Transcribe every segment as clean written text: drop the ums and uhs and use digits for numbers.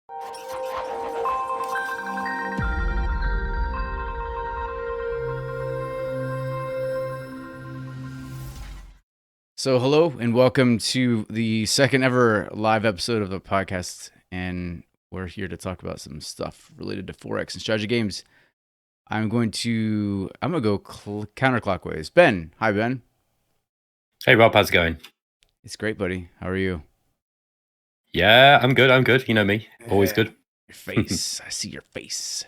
So hello and welcome to the second ever live episode of the podcast, and we're here to talk about some stuff related to Forex and strategy games. I'm gonna go counterclockwise. Ben, hi Ben. Hey Rob, how's it going? It's great, buddy. How are you? Yeah, I'm good. You know me, always good. Your face. I see your face.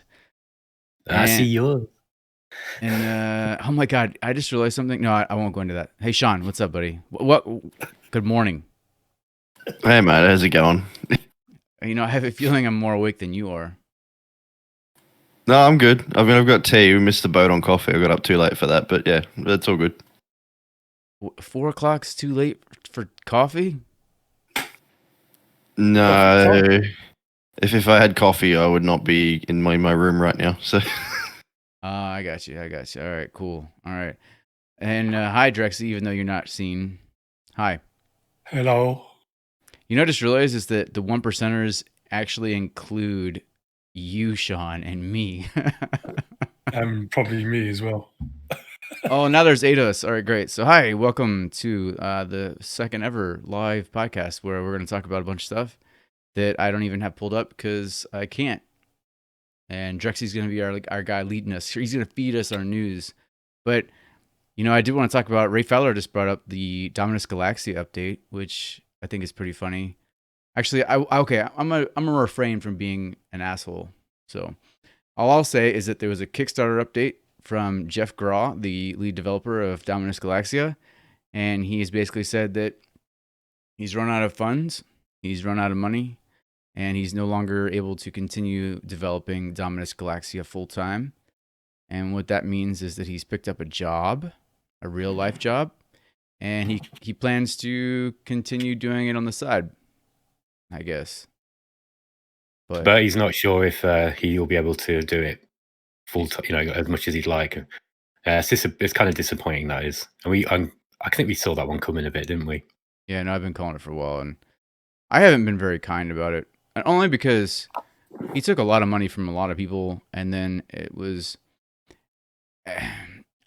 I see And- yours. And oh my God, I just realized something. No, I won't go into that. Hey Shaun, what's up, buddy? What? Good morning. Hey mate, how's it going? You know, I have a feeling I'm more awake than you are. No, I'm good. I mean, I've got tea. We missed the boat on coffee. I got up too late for that, but yeah, that's all good. 4 o'clock's too late for coffee? No, if I had coffee, I would not be in my room right now. So, I got you. All right, cool. All right. And hi, Drexy, even though you're not seen. Hi. Hello. You know, I just realized is that the 1%ers actually include you, Shaun, and me. And probably me as well. Oh, now there's 8 of us. All right, great. So, hi, welcome to the second ever live podcast where we're going to talk about a bunch of stuff that I don't even have pulled up because I can't. And Drexy's going to be our guy leading us. He's going to feed us our news. But, you know, I do want to talk about, Ray Fowler just brought up the Dominus Galaxia update, which I think is pretty funny. Actually, I'm gonna refrain from being an asshole. So all I'll say is that there was a Kickstarter update from Jeff Graw, the lead developer of Dominus Galaxia, and he has basically said that he's run out of funds, he's run out of money, and he's no longer able to continue developing Dominus Galaxia full time. And what that means is that he's picked up a job, a real life job, and he plans to continue doing it on the side, I guess. But he's not sure if he'll be able to do it full time, as much as he'd like. It's kind of disappointing, that is. And I think we saw that one coming a bit, didn't we? Yeah, no, I've been calling it for a while, and I haven't been very kind about it, and only because he took a lot of money from a lot of people, and then it was.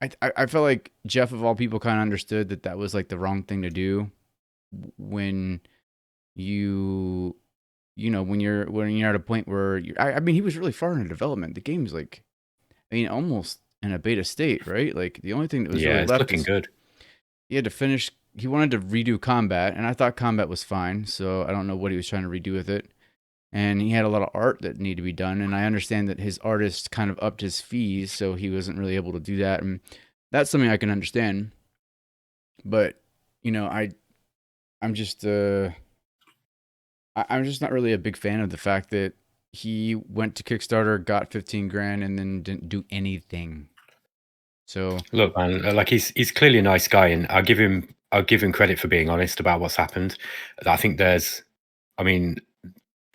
I felt like Jeff, of all people, kind of understood that was like the wrong thing to do when when you're at a point where I mean, he was really far into development. The game's like, I mean, almost in a beta state, right? Like the only thing that was really it's left looking good. He had to finish. He wanted to redo combat, and I thought combat was fine. So I don't know what he was trying to redo with it. And he had a lot of art that needed to be done, and I understand that his artist kind of upped his fees, so he wasn't really able to do that, and that's something I can understand. But you know, I'm just not really a big fan of the fact that he went to Kickstarter, got 15 grand, and then didn't do anything. So look, man, like he's clearly a nice guy, and I'll give him credit for being honest about what's happened. I think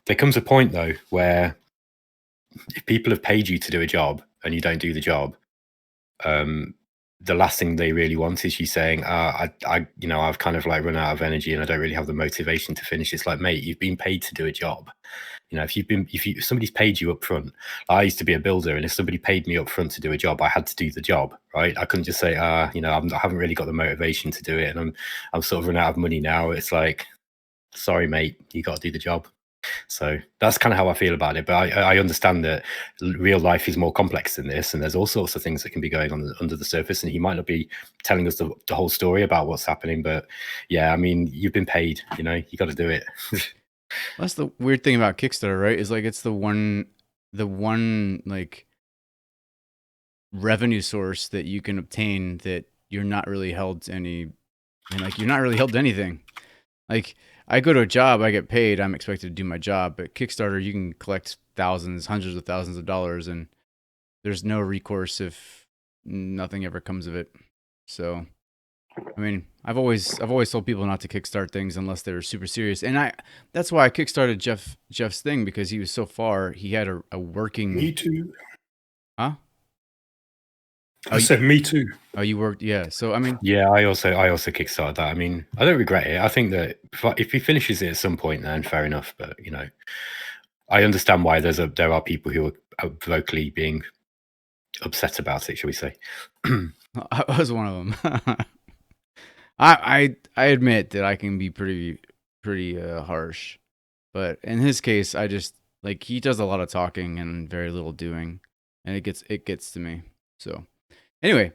there comes a point though where if people have paid you to do a job and you don't do the job, the last thing they really want is you saying, I've kind of like run out of energy and I don't really have the motivation to finish. It's like, mate, you've been paid to do a job. If somebody's paid you up front, I used to be a builder, and if somebody paid me up front to do a job, I had to do the job, right? I couldn't just say, I haven't really got the motivation to do it, and I'm sort of run out of money now. It's like, sorry, mate, you got to do the job. So that's kind of how I feel about it. But I understand that real life is more complex than this, and there's all sorts of things that can be going on under the surface, and he might not be telling us the whole story about what's happening. But yeah, I mean, you've been paid, you got to do it. That's the weird thing about Kickstarter, right? Is like it's the one like revenue source that you can obtain that you're not really held to any, and like you're not really held to anything. Like I go to a job, I get paid, I'm expected to do my job. But Kickstarter, you can collect thousands, hundreds of thousands of dollars, and there's no recourse if nothing ever comes of it. So, I mean, I've always told people not to kickstart things unless they're super serious, and that's why I kickstarted Jeff's thing, because he was so far. He had a working. Me too. Huh? I said me too. Oh, you worked, yeah. So I mean, yeah, I also kickstarted that. I mean, I don't regret it. I think that if he finishes it at some point, then fair enough. But I understand why there are people who are vocally being upset about it, shall we say? I was one of them. I admit that I can be pretty harsh, but in his case, I just like he does a lot of talking and very little doing, and it gets to me. So anyway,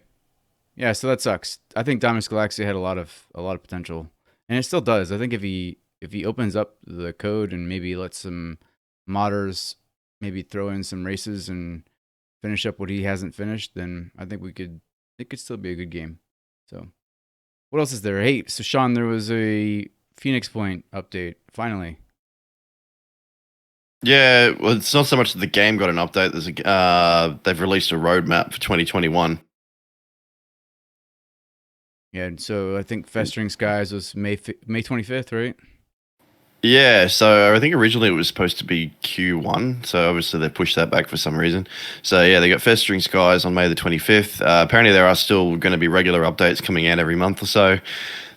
yeah, so that sucks. I think Diamond's Galaxy had a lot of potential, and it still does. I think if he opens up the code and maybe lets some modders maybe throw in some races and finish up what he hasn't finished, then I think it could still be a good game. So what else is there? Hey, so Shaun, there was a Phoenix Point update finally. Yeah, well, it's not so much that the game got an update. They've released a roadmap for 2021. Yeah, and so I think Festering Skies was May 25th, right? Yeah, so I think originally it was supposed to be Q1, so obviously they pushed that back for some reason. So yeah, they got Festering Skies on May the 25th. Apparently there are still going to be regular updates coming out every month or so.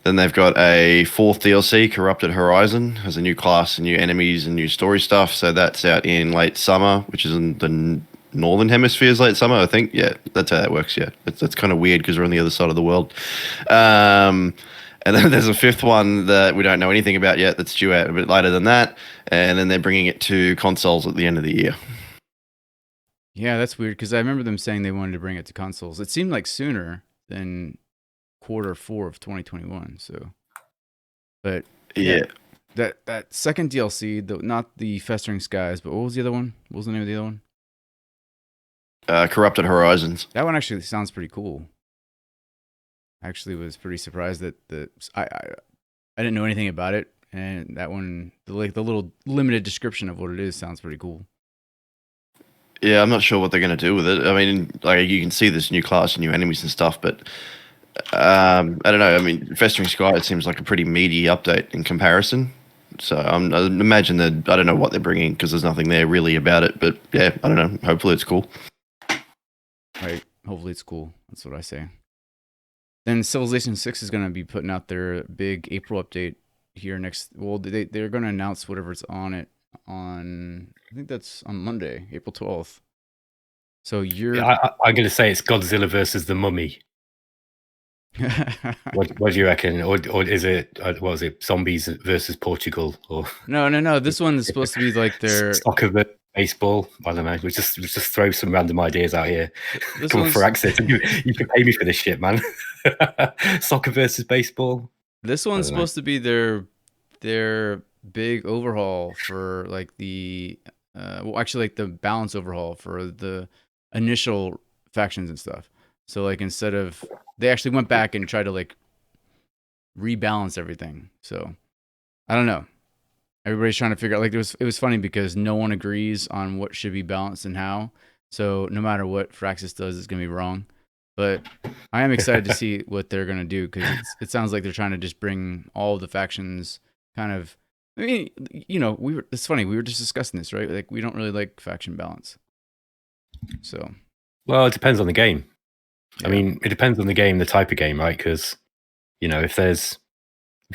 Then they've got a fourth DLC, Corrupted Horizon, has a new class and new enemies and new story stuff. So that's out in late summer, which is in the Northern Hemisphere's late summer, I think. Yeah, that's how that works, yeah. That's kind of weird because we're on the other side of the world. And then there's a fifth one that we don't know anything about yet that's due out a bit later than that. And then they're bringing it to consoles at the end of the year. Yeah, that's weird because I remember them saying they wanted to bring it to consoles. It seemed like sooner than Q4 of 2021. So, but Yeah. that second DLC, not the Festering Skies, but what was the other one? What was the name of the other one? Corrupted Horizons. That one actually sounds pretty cool. I actually was pretty surprised that I didn't know anything about it, and that one, the little limited description of what it is, sounds pretty cool. Yeah, I'm not sure what they're going to do with it. I mean, like you can see this new class and new enemies and stuff, but I don't know. I mean, Festering Sky, it seems like a pretty meaty update in comparison. So I imagine that I don't know what they're bringing because there's nothing there really about it. But yeah, I don't know. Hopefully it's cool. Right. Hopefully it's cool. That's what I say. Then Civilization 6 is going to be putting out their big April update here next. Well, they're going to announce whatever's on it on, I think that's on Monday, April 12th. So you're. Yeah, I'm going to say it's Godzilla versus the Mummy. What do you reckon? Or is it, what was it, Zombies versus Portugal? Or No. This one is supposed to be like their soccer versus baseball. I don't know. We just throw some random ideas out here. Come for access. You can pay me for this shit, man. Soccer versus baseball. This one's supposed to be their big overhaul for like the actually like the balance overhaul for the initial factions and stuff. So like instead of, they actually went back and tried to like rebalance everything. So I don't know. Everybody's trying to figure out, like it was funny because no one agrees on what should be balanced and how. So no matter what Firaxis does, it's gonna be wrong. But I am excited to see what they're gonna do because it sounds like they're trying to just bring all of the factions kind of. I mean, you know, it's funny, we were just discussing this, right? Like we don't really like faction balance. So. Well, it depends on the game. Yeah. I mean, it depends on the game, the type of game, right? Because, you know, if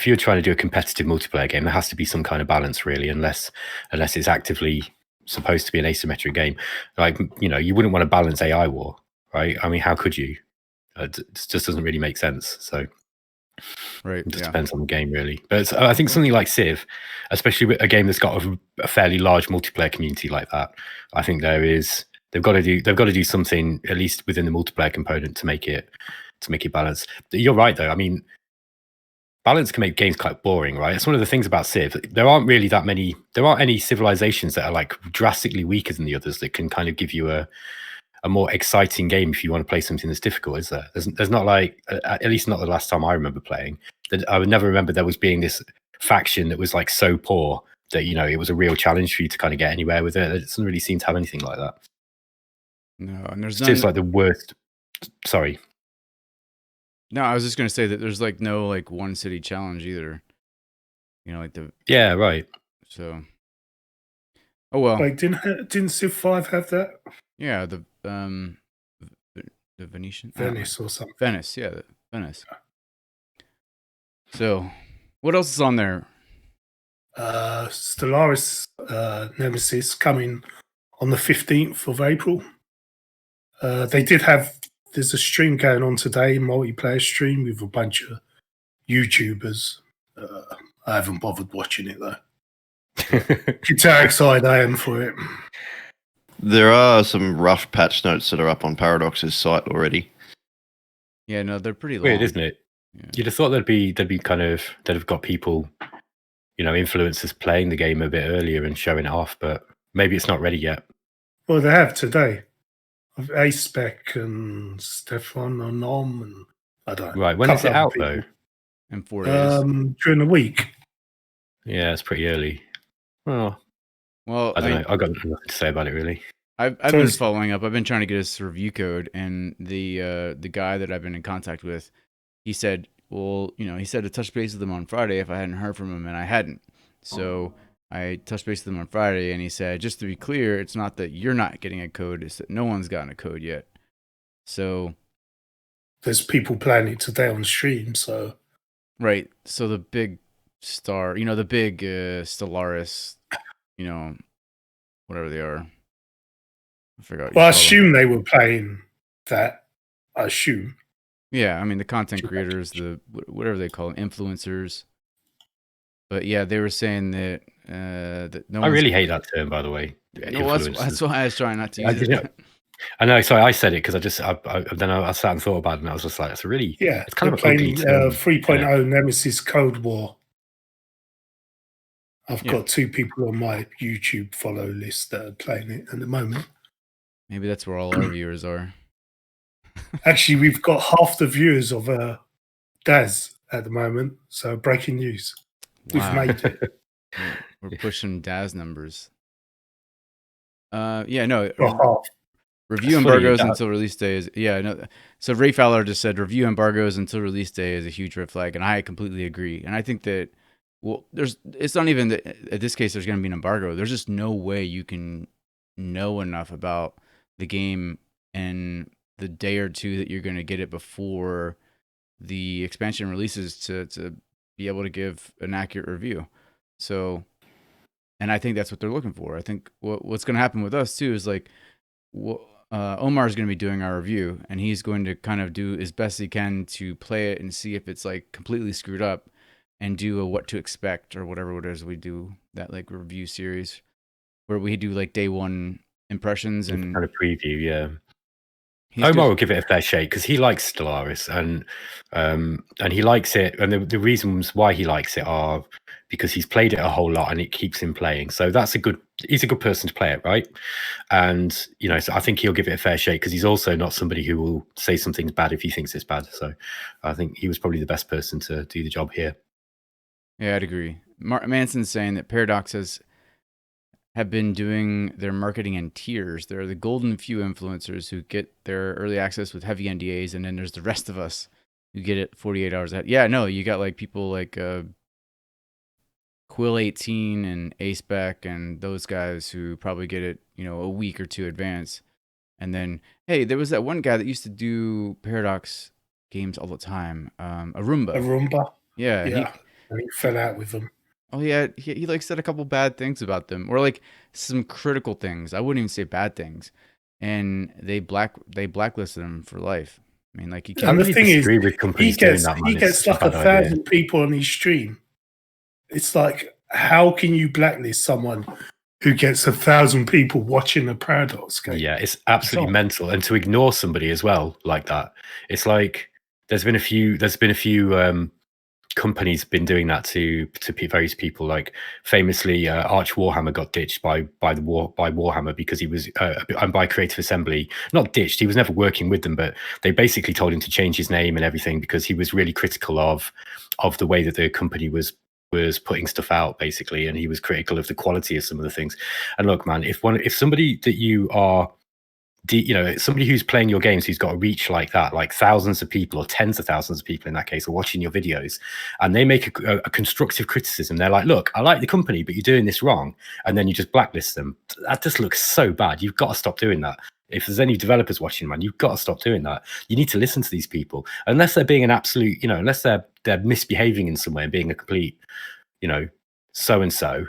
you're trying to do a competitive multiplayer game, there has to be some kind of balance, really, unless it's actively supposed to be an asymmetric game. Like, you know, you wouldn't want to balance AI war, right? I mean, how could you? It just doesn't really make sense. So, right, it just depends on the game, really. But I think something like Civ, especially with a game that's got a fairly large multiplayer community like that, I think they've got to do something at least within the multiplayer component to make it balanced. You're right, though. I mean, balance can make games quite boring, right? It's one of the things about Civ. There aren't any civilizations that are like drastically weaker than the others that can kind of give you a more exciting game if you want to play something that's difficult, is there? There's not, like, at least not the last time I remember playing, that I would never remember there was being this faction that was like so poor that, you know, it was a real challenge for you to kind of get anywhere with it. It doesn't really seem to have anything like that. No, and there's It's like the worst. Sorry. No, I was just gonna say that there's like no like one city challenge either. You know, like Yeah, right. So. Oh well. Like didn't Civ 5 have that? Yeah, the Venetian Venice or something. Venice, yeah, Venice. So, what else is on there? Stellaris Nemesis coming on the 15th of April. There's a stream going on today, multiplayer stream with a bunch of YouTubers. I haven't bothered watching it though. It's how excited I am for it. There are some rough patch notes that are up on Paradox's site already. Yeah, no, they're pretty long. Weird, isn't it? Yeah. You'd have thought they'd have got people, influencers playing the game a bit earlier and showing it off, but maybe it's not ready yet. Well, they have today. A-Spec and Stefan and Nom and I don't know. Right, when is it out though? In 4 days. During the week. Yeah, it's pretty early. Well, Well, I don't know. I've got nothing to say about it really. I've been following up. I've been trying to get his review code, and the guy that I've been in contact with, he said, well, he said to touch base with him on Friday if I hadn't heard from him, and I hadn't. So I touched base with him on Friday, and he said, just to be clear, it's not that you're not getting a code, it's that no one's gotten a code yet. So there's people playing it today on stream, so right. So the big star, the big Stellaris, whatever they are. I forgot. Well, I assume they were playing that. I assume. Yeah, I mean the content creators, the whatever they call them, influencers. But yeah, they were saying that that no. I really hate that term, by the way. No, that's why I was trying not to use it. I know. Sorry, I said it because then I sat and thought about it, and I was just like, "It's really It's kind of a playing 3.0 Nemesis Cold War. I've got 2 people on my YouTube follow list that are playing it at the moment. Maybe that's where all our viewers are. Actually, we've got half the viewers of Daz at the moment. So breaking news. We've made it. We're pushing Daz numbers. Yeah, no. Review embargoes until release day is So Ray Fowler just said review embargoes until release day is a huge red flag, and I completely agree. And I think that it's not even that in this case there's going to be an embargo. There's just no way you can know enough about the game in the day or two that you're going to get it before the expansion releases to be able to give an accurate review. So, and I think that's what they're looking for. I think what's going to happen with us too is like, Omar is going to be doing our review, and he's going to kind of do as best he can to play it and see if it's like completely screwed up, and do a what to expect or whatever it is we do, that like review series where we do like day one impressions and kind of preview. Yeah. Omar will give it a fair shake because he likes Stellaris and he likes it, and the reasons why he likes it are because he's played it a whole lot and it keeps him playing. So he's a good person to play it, right? And so I think he'll give it a fair shake because he's also not somebody who will say something's bad if he thinks it's bad. So I think he was probably the best person to do the job here. Yeah, I'd agree. Manson's saying that Paradox have been doing their marketing in tiers. There are the golden few influencers who get their early access with heavy NDAs, and then there's the rest of us who get it 48 hours ahead. Yeah, no, you got like people like Quill 18 and A-Spec and those guys who probably get it, a week or two advance. And then, hey, there was that one guy that used to do Paradox games all the time, Arumba. Yeah. And he fell out with them. Oh yeah, he like said a couple bad things about them, or like some critical things. I wouldn't even say bad things, and they blacklisted him for life. I mean, like you can't. And the thing is, he gets like 1,000 people on his stream. It's like, how can you blacklist someone who gets 1,000 people watching a Paradox game? Yeah, it's absolutely mental, and to ignore somebody as well like that, it's like there's been a few companies been doing that to various people. Like famously, Arch Warhammer got ditched by Warhammer because he was and by Creative Assembly, not ditched. He was never working with them, but they basically told him to change his name and everything because he was really critical of the way that the company was putting stuff out, basically, and he was critical of the quality of some of the things. And look, man, if somebody that you are somebody who's playing your games who's got a reach like that, like thousands of people or tens of thousands of people in that case are watching your videos, and they make a constructive criticism. They're like, look, I like the company, but you're doing this wrong. And then you just blacklist them. That just looks so bad. You've got to stop doing that. If there's any developers watching, man, you've got to stop doing that. You need to listen to these people. Unless they're being an absolute, unless they're misbehaving in some way and being a complete, so and so.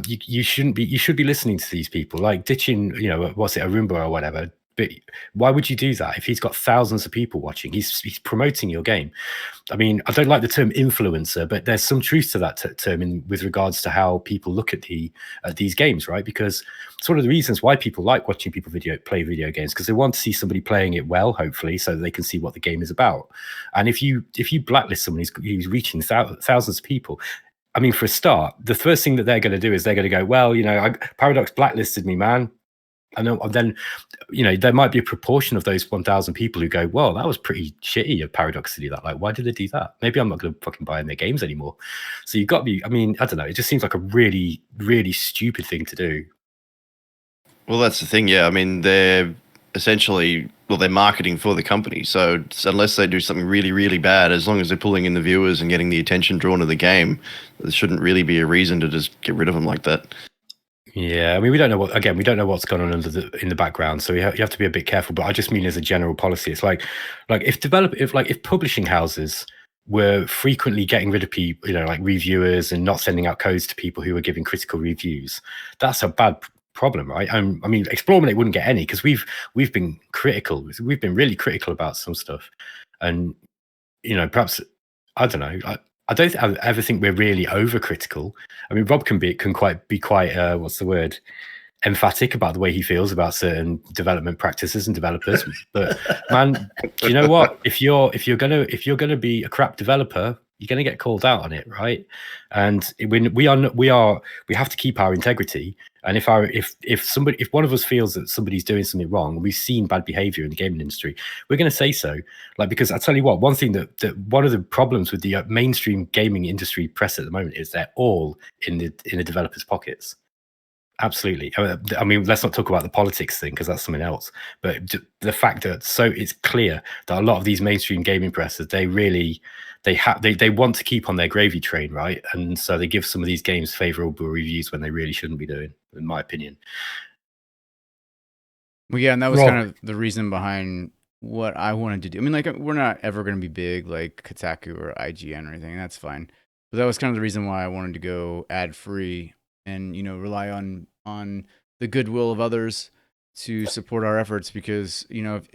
You shouldn't be. You should be listening to these people, like ditching, what's it, a Roomba or whatever. But why would you do that if he's got thousands of people watching? He's promoting your game. I mean, I don't like the term influencer, but there's some truth to that term with regards to how people look at these games, right? Because it's one of the reasons why people like watching people play video games, because they want to see somebody playing it well, hopefully, so that they can see what the game is about. And if you blacklist someone who's reaching thousands of people, I mean, for a start, the first thing that they're going to do is they're going to go, well, Paradox blacklisted me, man. And then, there might be a proportion of those 1,000 people who go, well, that was pretty shitty of Paradox to do that. Like, why did they do that? Maybe I'm not going to fucking buy in their games anymore. So you've got to be, I mean, I don't know. It just seems like a really, really stupid thing to do. Well, that's the thing. Yeah. I mean, they're essentially, they're marketing for the company. So unless they do something really, really bad, as long as they're pulling in the viewers and getting the attention drawn to the game, there shouldn't really be a reason to just get rid of them like that. Yeah, I mean, we don't know what's going on in the background, so you have to be a bit careful. But I just mean as a general policy, it's like if publishing houses were frequently getting rid of people, like reviewers, and not sending out codes to people who were giving critical reviews, that's a bad problem, right? I mean, Explorminate wouldn't get any because we've been critical. We've been really critical about some stuff, and perhaps I don't know. I don't ever think we're really overcritical. I mean, Rob can be quite what's the word, emphatic about the way he feels about certain development practices and developers. But man, do you know what? If you're gonna be a crap developer, you're gonna get called out on it, right? And when we have to keep our integrity. And if one of us feels that somebody's doing something wrong, and we've seen bad behavior in the gaming industry, we're going to say so. Like, because I tell you what, one thing that one of the problems with the mainstream gaming industry press at the moment is they're all in the developers' pockets. Absolutely. I mean, let's not talk about the politics thing because that's something else. But the fact that it's clear that a lot of these mainstream gaming presses, they want to keep on their gravy train, right? And so they give some of these games favorable reviews when they really shouldn't be doing, in my opinion. Well, yeah, and that was kind of the reason behind what I wanted to do. I mean, like, we're not ever going to be big like Kotaku or IGN or anything, and that's fine. But that was kind of the reason why I wanted to go ad-free and, rely on the goodwill of others to support our efforts, because,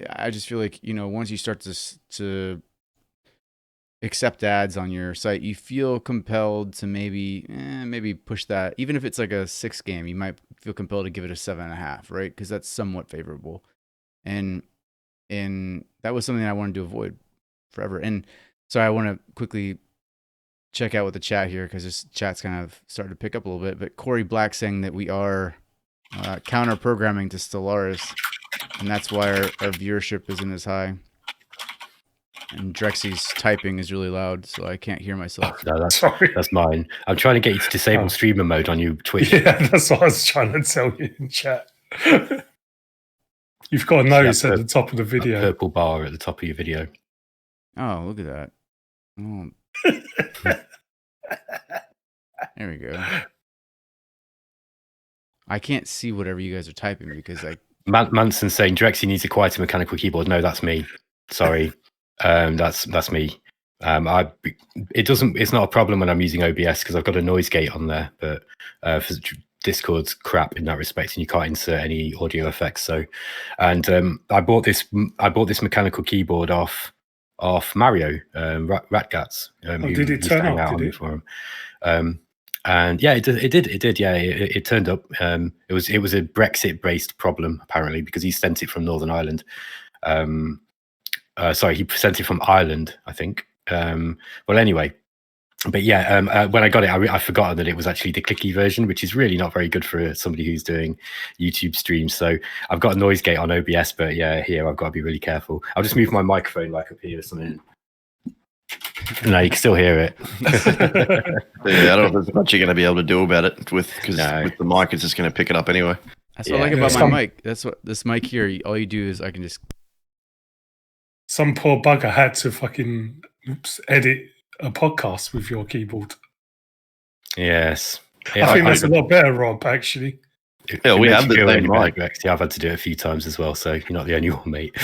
I just feel like, once you start to accept ads on your site, you feel compelled to maybe push that. Even if it's like a 6 game, you might feel compelled to give it a 7.5, right? Because that's somewhat favorable. And that was something I wanted to avoid forever. And so I want to quickly check out with the chat here, because this chat's kind of started to pick up a little bit. But Corey Black saying that we are counter programming to Stellaris, and that's why our viewership isn't as high. And Drexy's typing is really loud, so I can't hear myself. No, that's mine. I'm trying to get you to disable streamer mode on your Twitch. Yeah, that's what I was trying to tell you in chat. You've got a notice at the top of the video. A purple bar at the top of your video. Oh, look at that. Oh. There we go. I can't see whatever you guys are typing because Manson saying Drexy needs a quieter mechanical keyboard. No, that's me. Sorry. That's me. It's not a problem when I'm using OBS because I've got a noise gate on there, but Discord's crap in that respect, and you can't insert any audio effects. So, and I bought this mechanical keyboard off Mario Ratgats. Did it turn up? Did it? For him. And yeah, it did. Yeah, it turned up. It was a Brexit based problem apparently, because he sent it from Northern Ireland. Sorry, he sent it from Ireland, I think. Well, anyway, but yeah, when I got it, I forgot that it was actually the clicky version, which is really not very good for somebody who's doing YouTube streams. So I've got a noise gate on OBS, but yeah, here I've got to be really careful. I'll just move my microphone like up here or something. No, you can still hear it. Yeah, I don't know if there's much you're going to be able to do about it with the mic, it's just going to pick it up anyway. That's what I like about my mic. That's what this mic here. All you do is I can just. Some poor bugger had to fucking edit a podcast with your keyboard. Yes. I think that's a lot better, Rob, actually. Yeah, we have the same mic. Actually, I've had to do it a few times as well, so you're not the only one, mate.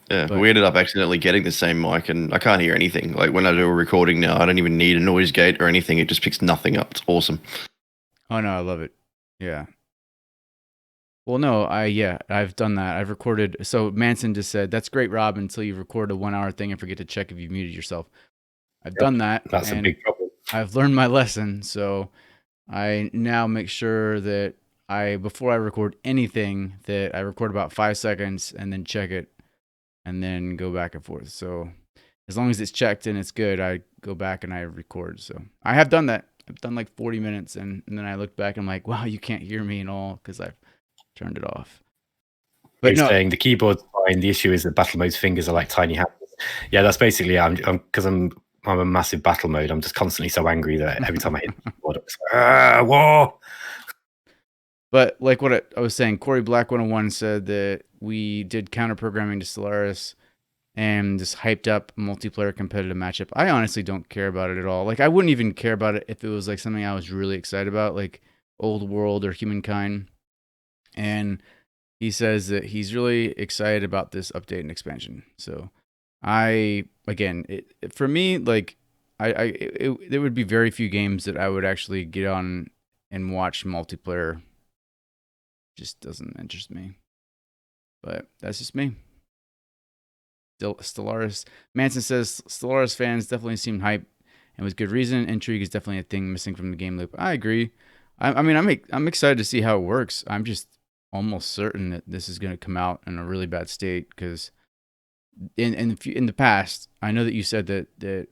Yeah, But- we ended up accidentally getting the same mic, and I can't hear anything. Like when I do a recording now, I don't even need a noise gate or anything. It just picks nothing up. It's awesome. Oh no, I love it. Yeah. Well, no, I've done that. I've recorded. So Manson just said, "That's great, Rob, until you record a 1 hour thing and forget to check if you've muted yourself." I've done that. That's a big problem. I've learned my lesson. So I now make sure that before I record anything, that I record about 5 seconds and then check it and then go back and forth. So as long as it's checked and it's good, I go back and I record. So I have done that. I've done like 40 minutes and then I look back and I'm like, wow, you can't hear me at all because I've turned it off. But He's saying the keyboard's fine. The issue is that battle mode's fingers are like tiny hands. Yeah, that's basically because I'm a massive battle mode. I'm just constantly so angry that every time I hit the keyboard, it's like, war. But like what I was saying, Corey Black 101 said that we did counter programming to Stellaris and just hyped up multiplayer competitive matchup. I honestly don't care about it at all. Like I wouldn't even care about it if it was like something I was really excited about, like Old World or Humankind. And he says that he's really excited about this update and expansion. So for me, like there would be very few games that I would actually get on and watch multiplayer. Just doesn't interest me. But that's just me. Stellaris. Manson says Stellaris fans definitely seem hype, and with good reason. Intrigue is definitely a thing missing from the game loop. I agree. I'm excited to see how it works. I'm just almost certain that this is going to come out in a really bad state because in the past, I know that you said that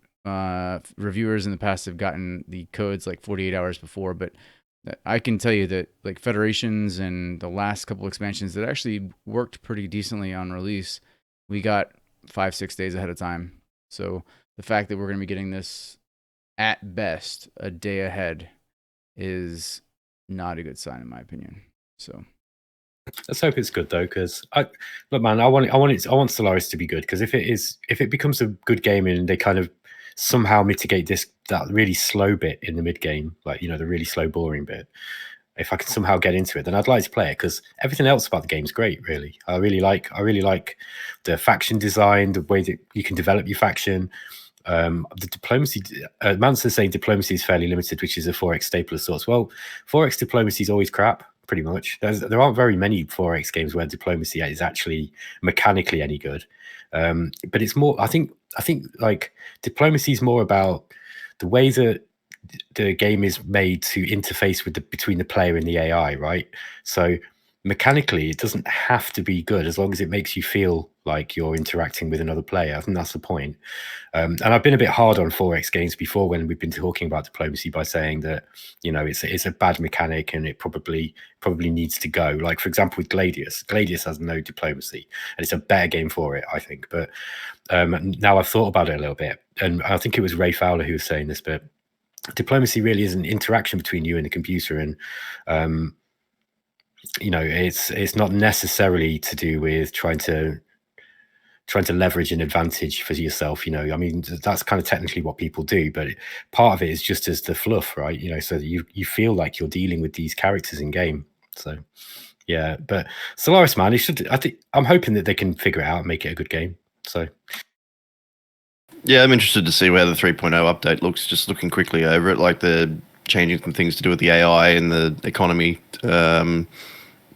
reviewers in the past have gotten the codes like 48 hours before, but I can tell you that like Federations and the last couple expansions that actually worked pretty decently on release, we got 5-6 days ahead of time. So the fact that we're going to be getting this at best a day ahead is not a good sign in my opinion. So let's hope it's good though, because I want Stellaris to be good, because if it becomes a good game and they kind of somehow mitigate that really slow bit in the mid game, like the really slow boring bit, if I can somehow get into it, then I'd like to play it, because everything else about the game is great. Really, I really like the faction design, the way that you can develop your faction. The diplomacy, Manson's saying diplomacy is fairly limited, which is a 4X staple of sorts. Well, 4X diplomacy is always crap, pretty much. There aren't very many 4X games where diplomacy is actually mechanically any good. But it's more, I think like diplomacy is more about the way that the game is made to interface between the player and the AI, right? So mechanically, it doesn't have to be good as long as it makes you feel like you're interacting with another player. I think that's the point. And I've been a bit hard on 4X games before when we've been talking about diplomacy by saying that it's a bad mechanic and it probably needs to go. Like for example, with Gladius has no diplomacy and it's a better game for it, I think. But now I've thought about it a little bit, and I think it was Ray Fowler who was saying this, but diplomacy really is an interaction between you and the computer, and it's not necessarily to do with trying to leverage an advantage for yourself. I mean, that's kind of technically what people do, but part of it is just as the fluff, right? So that you feel like you're dealing with these characters in game. So yeah, but Stellaris, man, I'm hoping that they can figure it out and make it a good game. So yeah, I'm interested to see where the 3.0 update looks. Just looking quickly over it, like the changing some things to do with the AI and the economy.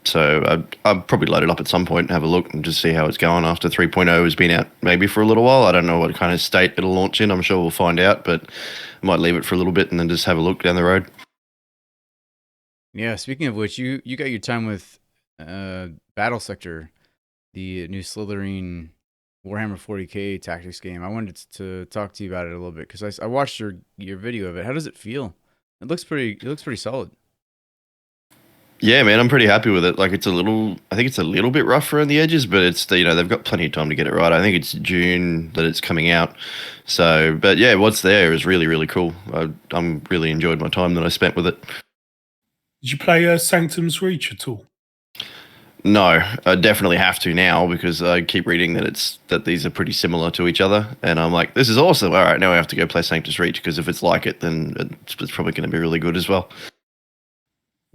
So I'll probably load it up at some point and have a look and just see how it's going after 3.0 has been out maybe for a little while. I don't know what kind of state it'll launch in. I'm sure we'll find out, but I might leave it for a little bit and then just have a look down the road. Yeah, speaking of which, you got your time with Battlesector, the new Slytherin Warhammer 40k tactics game. I wanted to talk to you about it a little bit because I watched your video of it. How does it feel? It looks pretty solid. Yeah, man, I'm pretty happy with it. Like I think it's a little bit rough around the edges, but it's they've got plenty of time to get it right. I think it's June that it's coming out. So, but yeah, what's there is really, really cool. I'm really enjoyed my time that I spent with it. Did you play Sanctum's Reach at all? No, I definitely have to now because I keep reading that these are pretty similar to each other, and I'm like, this is awesome. All right, now I have to go play Sanctum's Reach because if it's like it, then it's probably going to be really good as well.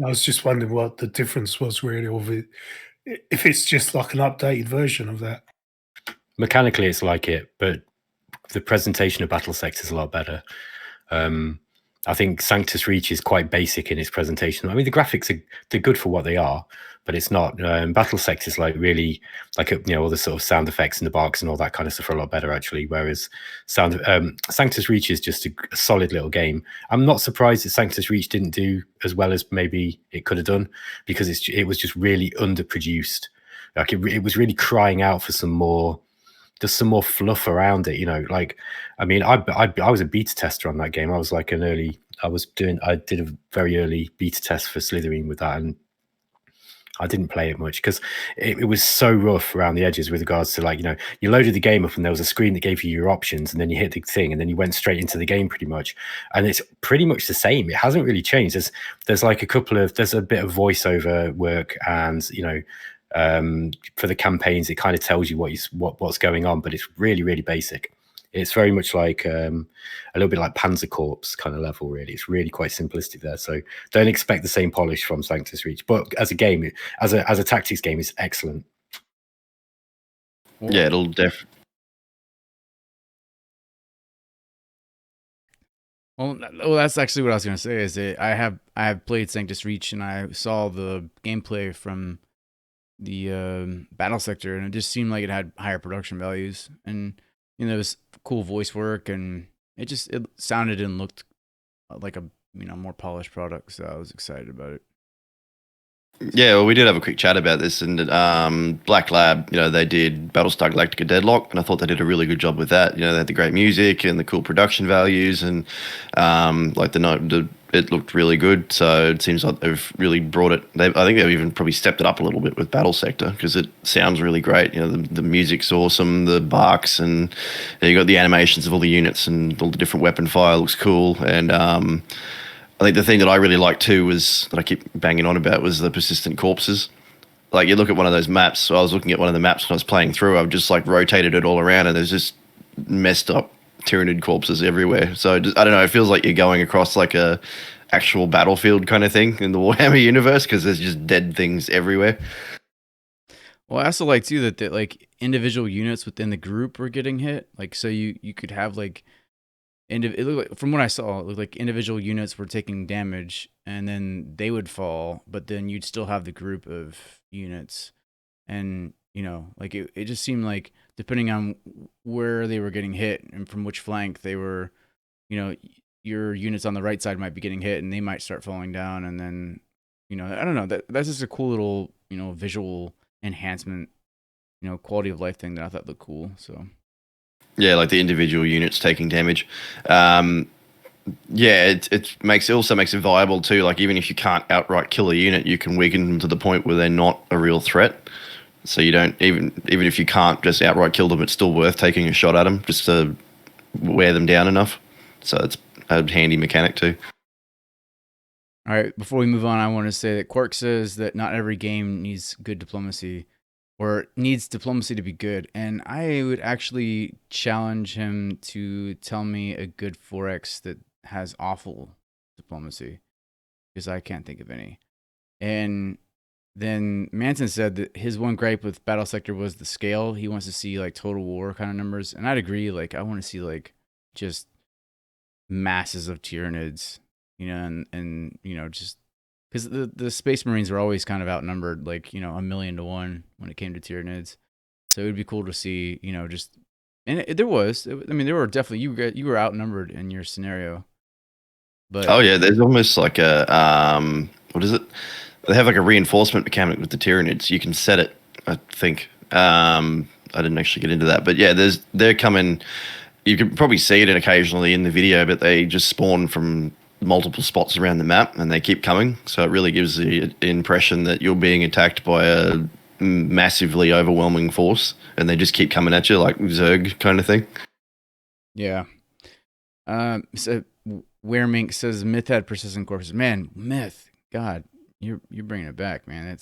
I was just wondering what the difference was really, or if it's just like an updated version of that. Mechanically, it's like it, but the presentation of Battlesector is a lot better. I think Sanctus Reach is quite basic in its presentation. I mean, the graphics they're good for what they are, but it's not. Battlesector is like really like all the sort of sound effects and the barks and all that kind of stuff are a lot better actually. Whereas Sanctus Reach is just a solid little game. I'm not surprised that Sanctus Reach didn't do as well as maybe it could have done, because it was just really underproduced. Like it was really crying out for some more. There's some more fluff around it, like, I mean, I was a beta tester on that game. I was like I did a very early beta test for Slytherin with that, and I didn't play it much because it was so rough around the edges with regards to, like, you loaded the game up and there was a screen that gave you your options, and then you hit the thing and then you went straight into the game pretty much. And it's pretty much the same. It hasn't really changed. There's like there's a bit of voiceover work, and, for the campaigns, it kind of tells you what's going on, but it's really, really basic. It's very much like a little bit like Panzer Corps kind of level, really. It's really quite simplistic there. So don't expect the same polish from Sanctus Reach. But as a game, as a tactics game, it's excellent. Yeah, it'll definitely. Well, that's actually what I was gonna say. Is that I have played Sanctus Reach, and I saw the gameplay from the Battlesector, and it just seemed like it had higher production values, and it was cool voice work, and it sounded and looked like a more polished product. So I was excited about it. Yeah, well, we did have a quick chat about this, and Black Lab, they did Battlestar Galactica Deadlock, and I thought they did a really good job with that. They had the great music and the cool production values, and it looked really good. So it seems like they've really brought it. I think they've even probably stepped it up a little bit with Battlesector, because it sounds really great. The music's awesome, the barks, and you got the animations of all the units and all the different weapon fire looks cool, and I think the thing that I really liked too that I keep banging on about was the persistent corpses. Like, you look at one of those maps. So I was looking at one of the maps when I was playing through. I've just like rotated it all around, and there's just messed up Tyranid corpses everywhere. So I don't know. It feels like you're going across like a actual battlefield kind of thing in the Warhammer universe, because there's just dead things everywhere. Well, I also like too that like individual units within the group were getting hit. Like, so you could have like. And it looked like, from what I saw, it looked like individual units were taking damage, and then they would fall, but then you'd still have the group of units. And, like it just seemed like, depending on where they were getting hit and from which flank they were, your units on the right side might be getting hit and they might start falling down. And then, I don't know, that's just a cool little, visual enhancement, quality of life thing that I thought looked cool. So. Yeah, like the individual units taking damage. Yeah, it also makes it viable too. Like, even if you can't outright kill a unit, you can weaken them to the point where they're not a real threat. So you don't even if you can't just outright kill them, it's still worth taking a shot at them just to wear them down enough. So it's a handy mechanic too. All right, before we move on, I want to say that Quark says that not every game needs good diplomacy, or needs diplomacy to be good. And I would actually challenge him to tell me a good 4X that has awful diplomacy, because I can't think of any. And then Manson said that his one gripe with Battlesector was the scale. He wants to see like Total War kind of numbers. And I'd agree. Like, I want to see like just masses of Tyranids, and just, because the Space Marines were always kind of outnumbered, like, 1,000,000 to 1 when it came to Tyranids. So it would be cool to see, just, and there were definitely, you were outnumbered in your scenario. But oh yeah, there's almost like a what is it? They have like a reinforcement mechanic with the Tyranids. You can set it, I think. I didn't actually get into that, but yeah, they're coming. You can probably see it occasionally in the video, but they just spawn from multiple spots around the map, and they keep coming. So it really gives the impression that you're being attacked by a massively overwhelming force, and they just keep coming at you like Zerg kind of thing. Yeah. So Weremink says Myth had persistent corpses. Man, Myth, God, you're bringing it back, man.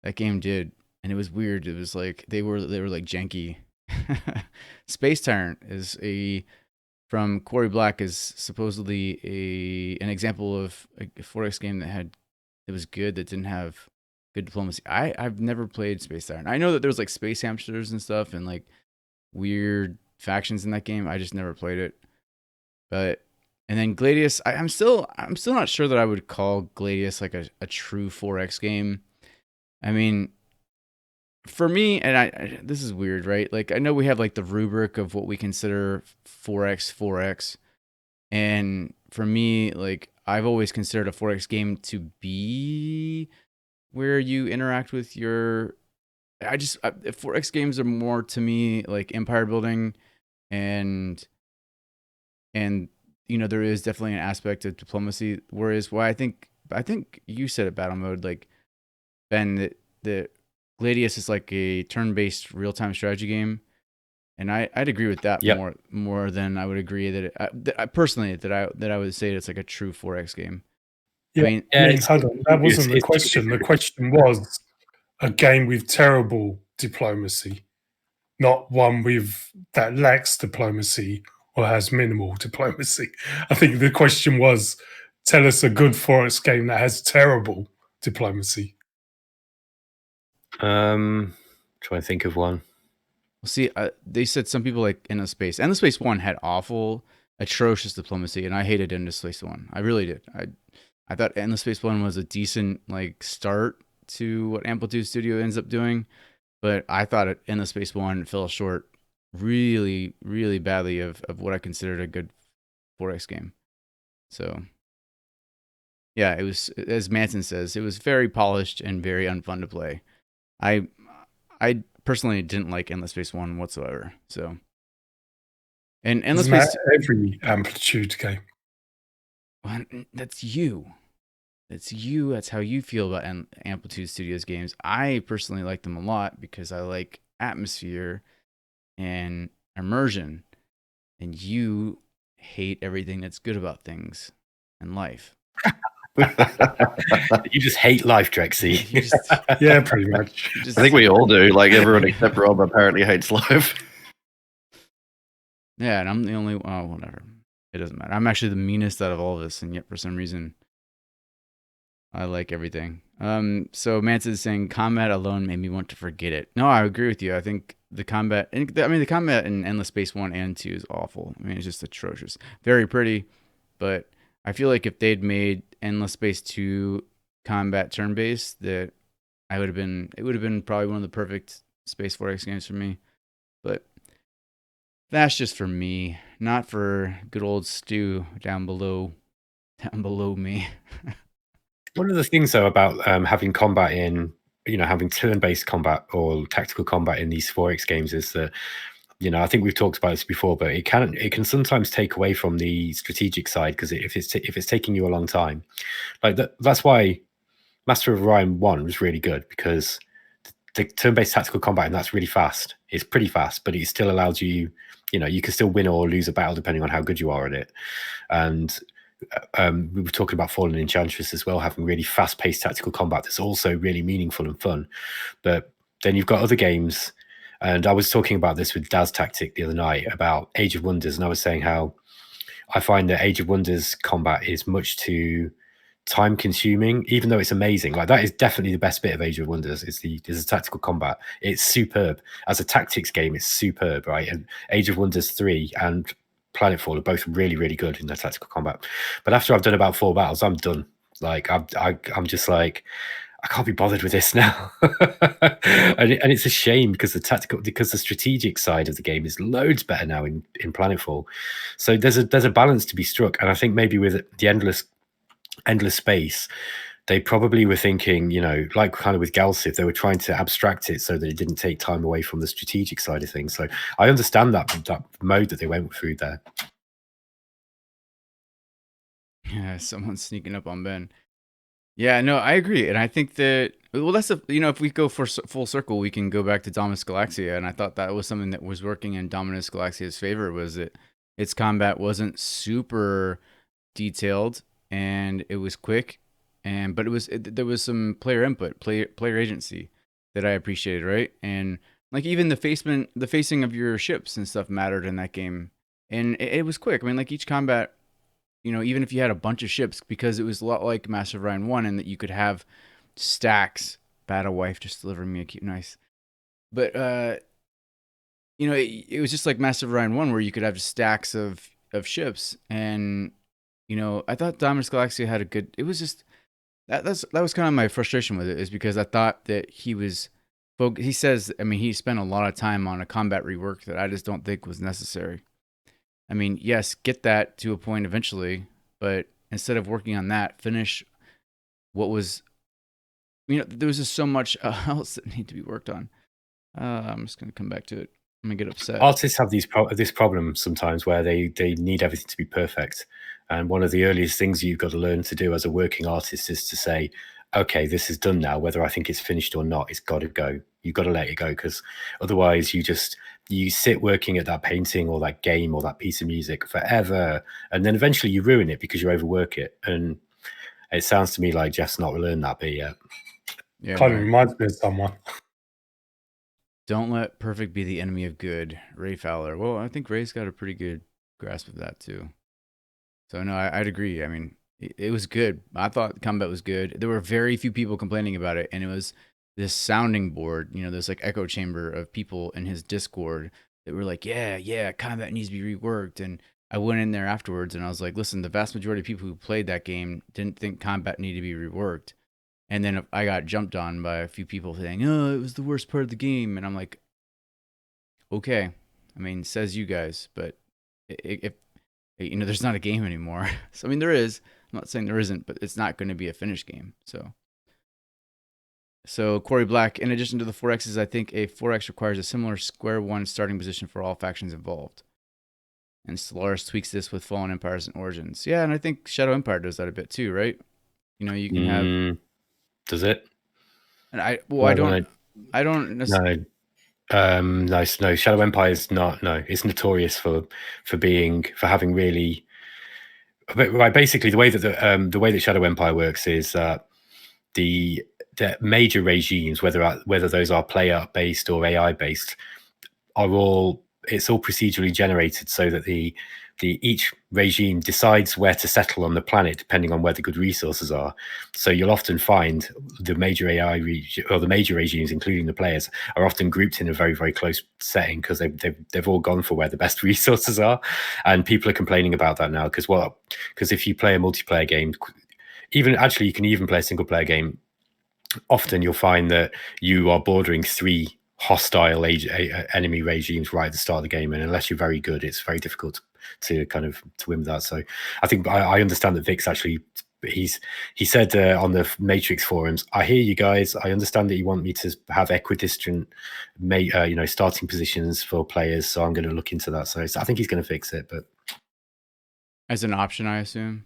That game did, and it was weird. It was like they were like janky. Space Tyrant is from Quarry Black, is supposedly an example of a 4X game that was good, that didn't have good diplomacy. I've never played Space Tyrant. I know that there was like space hamsters and stuff, and like weird factions in that game. I just never played it. But and then Gladius, I'm still not sure that I would call Gladius like a true 4X game. I mean, for me, and this is weird, right? Like I know we have like the rubric of what we consider 4X, and for me, like I've always considered a 4X game to be where you interact with your. 4X games are more to me like empire building, and there is definitely an aspect of diplomacy. Whereas I think you said at battle mode, like Ben, that Gladius is like a turn-based real-time strategy game, and I'd agree with that more than I would agree that I personally that I would say it's like a true 4X game. Yeah, I mean, hold on, that wasn't the question. The question was a game with terrible diplomacy, not one with that lacks diplomacy or has minimal diplomacy. I think the question was, tell us a good 4X game that has terrible diplomacy. Try and think of one. Well, see, they said some people like Endless Space. Endless Space 1 had awful, atrocious diplomacy, and I hated Endless Space 1. I really did. I thought Endless Space 1 was a decent like start to what Amplitude Studio ends up doing, but I thought Endless Space 1 fell short really, really badly of what I considered a good 4X game. So, yeah, it was, as Manson says, it was very polished and very unfun to play. I personally didn't like Endless Space 1 whatsoever. So, and Endless Space, every Amplitude game. Well, that's you. That's you. That's how you feel about Amplitude Studios games. I personally like them a lot because I like atmosphere and immersion, and you hate everything that's good about things in life. You just hate life, Drexy. Yeah, pretty much. I think we all do. Like everyone except Rob apparently hates life. Yeah, and I'm the only. Oh, whatever. It doesn't matter. I'm actually the meanest out of all of us, and yet for some reason, I like everything. So Manson is saying combat alone made me want to forget it. No, I agree with you. I think the combat, the combat in Endless Space 1 and 2 is awful. I mean, it's just atrocious. Very pretty, but I feel like if they'd made Endless Space 2 combat turn-based, it would have been probably one of the perfect Space 4X games for me. But that's just for me, not for good old Stu down below me. One of the things, though, about having combat in, having turn-based combat or tactical combat in these 4X games is that, I think we've talked about this before, but it can sometimes take away from the strategic side because if it's taking you a long time, like that's why Master of Orion 1 was really good because the turn-based tactical combat, and that's really fast. It's pretty fast, but it still allows you, you can still win or lose a battle depending on how good you are at it. And we were talking about Fallen Enchantress as well, having really fast-paced tactical combat that's also really meaningful and fun. But then you've got other games, and I was talking about this with Daz Tactic the other night about Age of Wonders, and I was saying how I find that Age of Wonders combat is much too time-consuming, even though it's amazing. Like that is definitely the best bit of Age of Wonders is the tactical combat. It's superb as a tactics game. It's superb, right? And Age of Wonders 3 and Planetfall are both really, really good in their tactical combat. But after I've done about 4 battles, I'm done. Like I'm just like, I can't be bothered with this now. and it's a shame because the strategic side of the game is loads better now in Planetfall. So there's a balance to be struck, and I think maybe with the endless space, they probably were thinking, like kind of with Galciv, they were trying to abstract it so that it didn't take time away from the strategic side of things. So I understand that mode that they went through there. Yeah, someone's sneaking up on Ben. Yeah, no, I agree, and I think that that's if we go for full circle, we can go back to Dominus Galaxia, and I thought that was something that was working in Dominus Galaxia's favor was that its combat wasn't super detailed and it was quick, but there was some player input, player agency that I appreciated, right? And like even the facing of your ships and stuff mattered in that game, and it was quick. I mean, like each combat. Even if you had a bunch of ships, because it was a lot like Master of Orion 1 in that you could have stacks. Battle Wife just delivering me a cute nice. But it was just like Massive Ryan 1 where you could have stacks of ships. And, I thought Dominus Galaxia had a good, it was just, that was kind of my frustration with it, is because I thought that he says, he spent a lot of time on a combat rework that I just don't think was necessary. Yes, get that to a point eventually, but instead of working on that, finish what was, there was just so much else that needed to be worked on. I'm just going to come back to it. I'm going to get upset. Artists have this problem sometimes where they need everything to be perfect. And one of the earliest things you've got to learn to do as a working artist is to say, okay, this is done now, whether I think it's finished or not, it's got to go. You've got to let it go, because otherwise you sit working at that painting or that game or that piece of music forever, and then eventually you ruin it because you overwork it. And it sounds to me like Jeff's not learned that bit yet. Yeah, kind of reminds me of someone. Don't let perfect be the enemy of good, Ray Fowler. Well, I think Ray's got a pretty good grasp of that too. So no, I'd agree. It was good. I thought the combat was good. There were very few people complaining about it, and it was this sounding board, this like echo chamber of people in his Discord that were like, yeah, combat needs to be reworked. And I went in there afterwards and I was like, listen, the vast majority of people who played that game didn't think combat needed to be reworked. And then I got jumped on by a few people saying, oh, it was the worst part of the game. And I'm like, okay, says you guys, but if there's not a game anymore. So, there is. I'm not saying there isn't, but it's not going to be a finished game. So Corey Black, in addition to the 4Xs, I think a 4X requires a similar square one starting position for all factions involved. And Stellaris tweaks this with Fallen Empires and Origins. Yeah, and I think Shadow Empire does that a bit too, right? You can have... Does it? And I don't necessarily... No, Shadow Empire is not. No, it's notorious for having really. Right, basically, the way that Shadow Empire works is the major regimes, whether those are player based or AI based, it's all procedurally generated so that each regime decides where to settle on the planet depending on where the good resources are. So you'll often find the major AI or the major regimes, including the players, are often grouped in a very, very close setting because they've all gone for where the best resources are. And people are complaining about that now because if you play a multiplayer game, you can even play a single player game, often you'll find that you are bordering 3 hostile enemy regimes right at the start of the game, and unless you're very good, it's very difficult to win that. So I think I understand that Vic's actually he said on the Matrix forums, I hear you guys, I understand that you want me to have equidistant starting positions for players, so I'm going to look into that. So I think he's going to fix it, but as an option, I assume.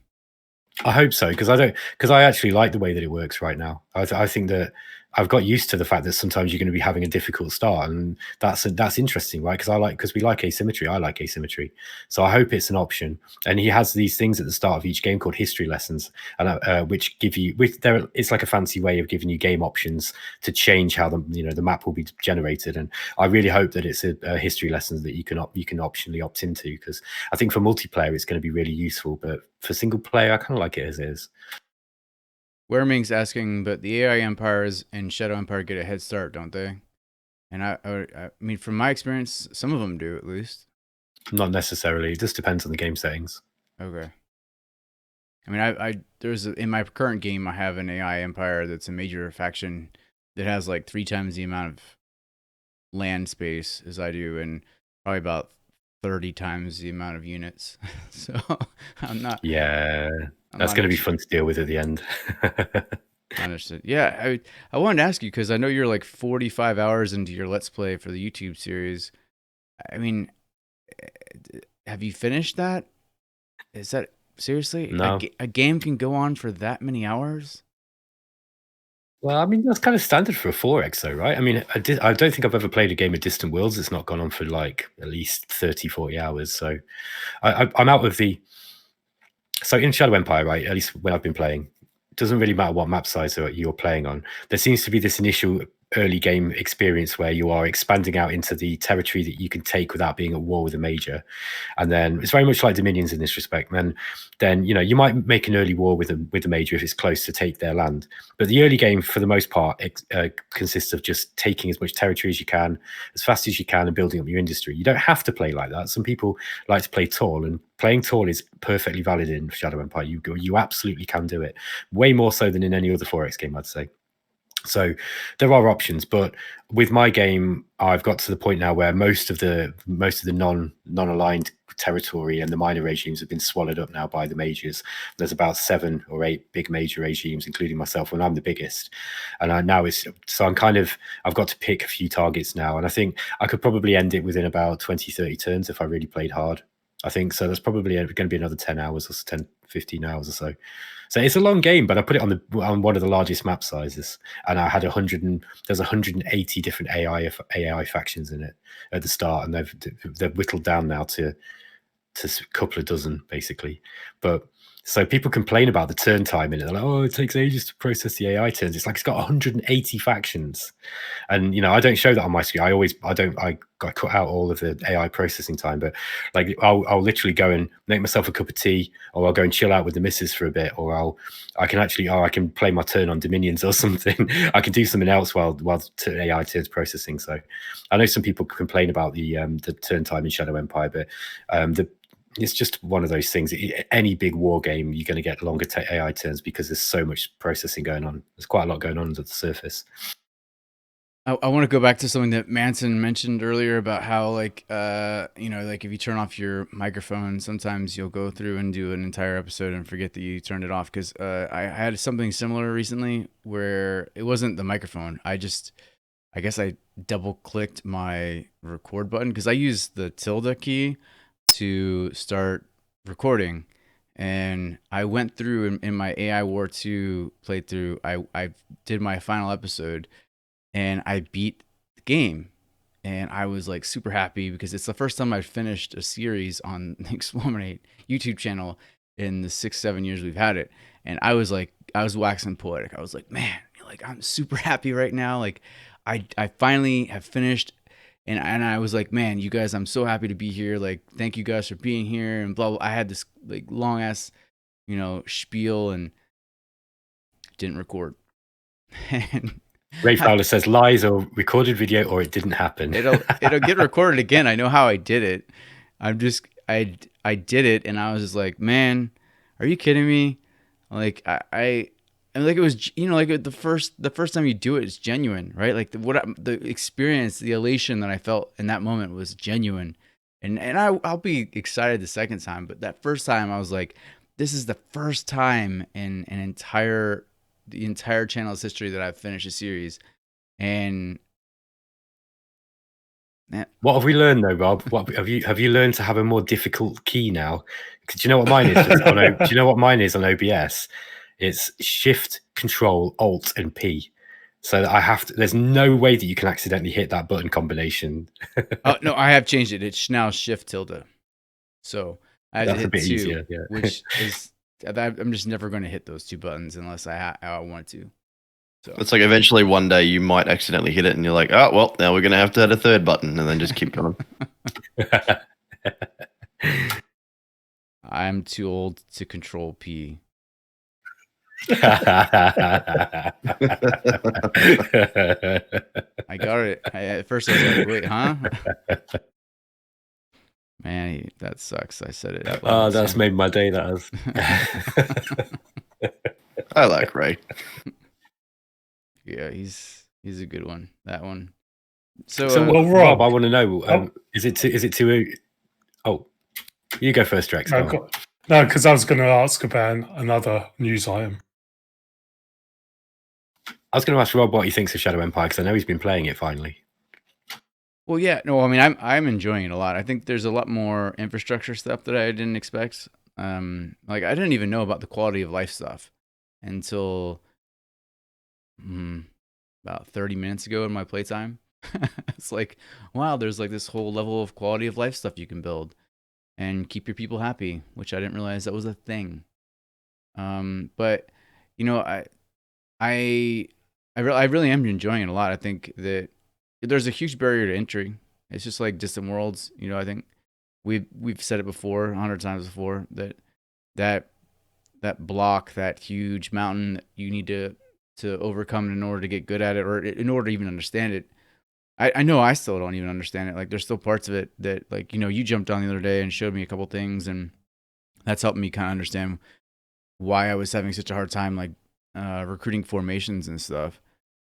I hope so, because I actually like the way that it works right now. I think that I've got used to the fact that sometimes you're going to be having a difficult start, and that's interesting, right? Because we like asymmetry. I like asymmetry, so I hope it's an option. And he has these things at the start of each game called history lessons, and which give you it's like a fancy way of giving you game options to change how the map will be generated. And I really hope that it's a history lesson that you can optionally opt into, because I think for multiplayer it's going to be really useful, but for single player I kind of like it as is. Werming's asking, but the AI empires and Shadow Empire get a head start, don't they? And I mean, from my experience, some of them do, at least. Not necessarily. It just depends on the game settings. Okay. I mean, in my current game, I have an AI empire that's a major faction that has like 3 times the amount of land space as I do, and probably about 30 times the amount of units. So I'm not... Yeah... That's going to be fun to deal with at the end. Understood. Yeah, I wanted to ask you, because I know you're like 45 hours into your Let's Play for the YouTube series. I mean, have you finished that? Is that seriously? No. A game can go on for that many hours? Well, I mean, that's kind of standard for a 4X though, right? I mean, I don't think I've ever played a game of Distant Worlds that's not gone on for like at least 30, 40 hours. So I'm out of the... So in Shadow Empire, right, at least when I've been playing, it doesn't really matter what map size you're playing on. There seems to be this initial early game experience where you are expanding out into the territory that you can take without being at war with a major. And then it's very much like Dominions in this respect. And then you might make an early war with the major if it's close to take their land. But the early game, for the most part, consists of just taking as much territory as you can, as fast as you can, and building up your industry. You don't have to play like that. Some people like to play tall, and playing tall is perfectly valid in Shadow Empire. You absolutely can do it, way more so than in any other 4X game, I'd say. So there are options, but with my game, I've got to the point now where most of the non-aligned territory and the minor regimes have been swallowed up now by the majors. There's about 7 or 8 big major regimes, including myself, and I'm the biggest. And I've got to pick a few targets now, and I think I could probably end it within about 20-30 turns if I really played hard. I think so. That's probably going to be another 10 hours or 10, 15 hours or so. So it's a long game, but I put it on one of the largest map sizes, and I had there's 180 different AI factions in it at the start, and they've whittled down now to a couple of dozen basically. But so people complain about the turn time in it. They're like, oh, it takes ages to process the AI turns. It's like it's got 180 factions. And I don't show that on my screen. I cut out all of the AI processing time, but like I'll literally go and make myself a cup of tea, or I'll go and chill out with the missus for a bit, or I can play my turn on Dominions or something. I can do something else while AI turns processing. So I know some people complain about the turn time in Shadow Empire, but it's just one of those things. Any big war game, you're going to get longer AI turns because there's so much processing going on. There's quite a lot going on under the surface. I want to go back to something that Manson mentioned earlier about how, like, like if you turn off your microphone, sometimes you'll go through and do an entire episode and forget that you turned it off. Because I had something similar recently where it wasn't the microphone. I guess I double clicked my record button because I use the tilde key to start recording, and I went through in my AI War 2 playthrough. I did my final episode, and I beat the game, and I was like super happy because it's the first time I've finished a series on the Explorminate YouTube channel in the 6-7 years we've had it. And I was waxing poetic. I was like, man, like I'm super happy right now. Like I finally have finished. And I was like, man, you guys, I'm so happy to be here. Like, thank you guys for being here, and blah, blah. I had this like long ass, spiel, and didn't record. And Ray Fowler says lies or recorded video or it didn't happen. It'll get recorded again. I know how I did it. I did it, and I was just like, man, are you kidding me? Like and like it was, like the first time you do it, it's genuine, right? Like the experience, the elation that I felt in that moment was genuine, and I'll be excited the second time, but that first time I was like, this is the first time in the entire channel's history that I've finished a series, and what have we learned though, Rob? What have you learned to have a more difficult key now? Because do you know what mine is? Do you know what mine is on OBS? It's Shift, Control, Alt, and P. So that there's no way that you can accidentally hit that button combination. Oh no, I have changed it. It's now Shift tilde. So I have to hit 2, easier, yeah. Which is I'm just never going to hit those 2 buttons unless I want to. So it's like eventually one day you might accidentally hit it, and you're like, oh well, now we're going to have to add a 3rd button, and then just keep going. I'm too old to control P. I got it. At first I was like, wait, huh? Man, that sucks. I said it out loud. Oh, that's made my day, that has. I like Ray. Yeah, he's a good one. That one. So Rob, I want to know, is it too oh, you go first, Drex. No, because I was going to ask about another news item. I was going to ask Rob what he thinks of Shadow Empire, because I know he's been playing it finally. Well, yeah, no, I mean, I'm enjoying it a lot. I think there's a lot more infrastructure stuff that I didn't expect. Like I didn't even know about the quality of life stuff until about 30 minutes ago in my playtime. It's like, wow, there's like this whole level of quality of life stuff you can build and keep your people happy, which I didn't realize that was a thing. But I I really am enjoying it a lot. I think that there's a huge barrier to entry. It's just like Distant Worlds. I think we've said it before 100 times before that that block, that huge mountain that you need to overcome in order to get good at it, or in order to even understand it. I know I still don't even understand it. Like there's still parts of it that like you jumped on the other day and showed me a couple things, and that's helped me kind of understand why I was having such a hard time like recruiting formations and stuff.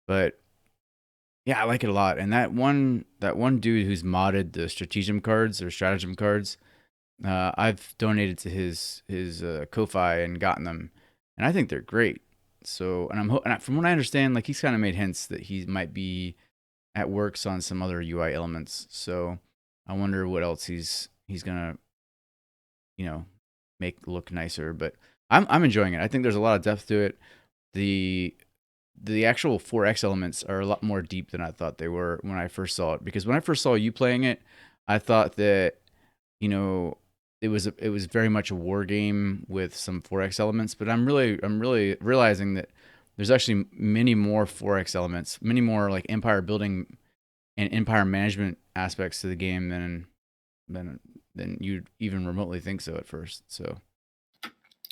But yeah, I like it a lot. And that one dude who's modded the stratagem cards, I've donated to his Ko-fi and gotten them, and I think they're great. So, and from what I understand, like he's kind of made hints that he might be at works on some other UI elements. So, I wonder what else he's gonna make look nicer. But I'm enjoying it. I think there's a lot of depth to it. The actual 4X elements are a lot more deep than I thought they were when I first saw it. Because when I first saw you playing it, I thought that it was very much a war game with some 4X elements. But I'm really realizing that there's actually many more 4X elements, many more like empire building and empire management aspects to the game than you'd even remotely think so at first. So.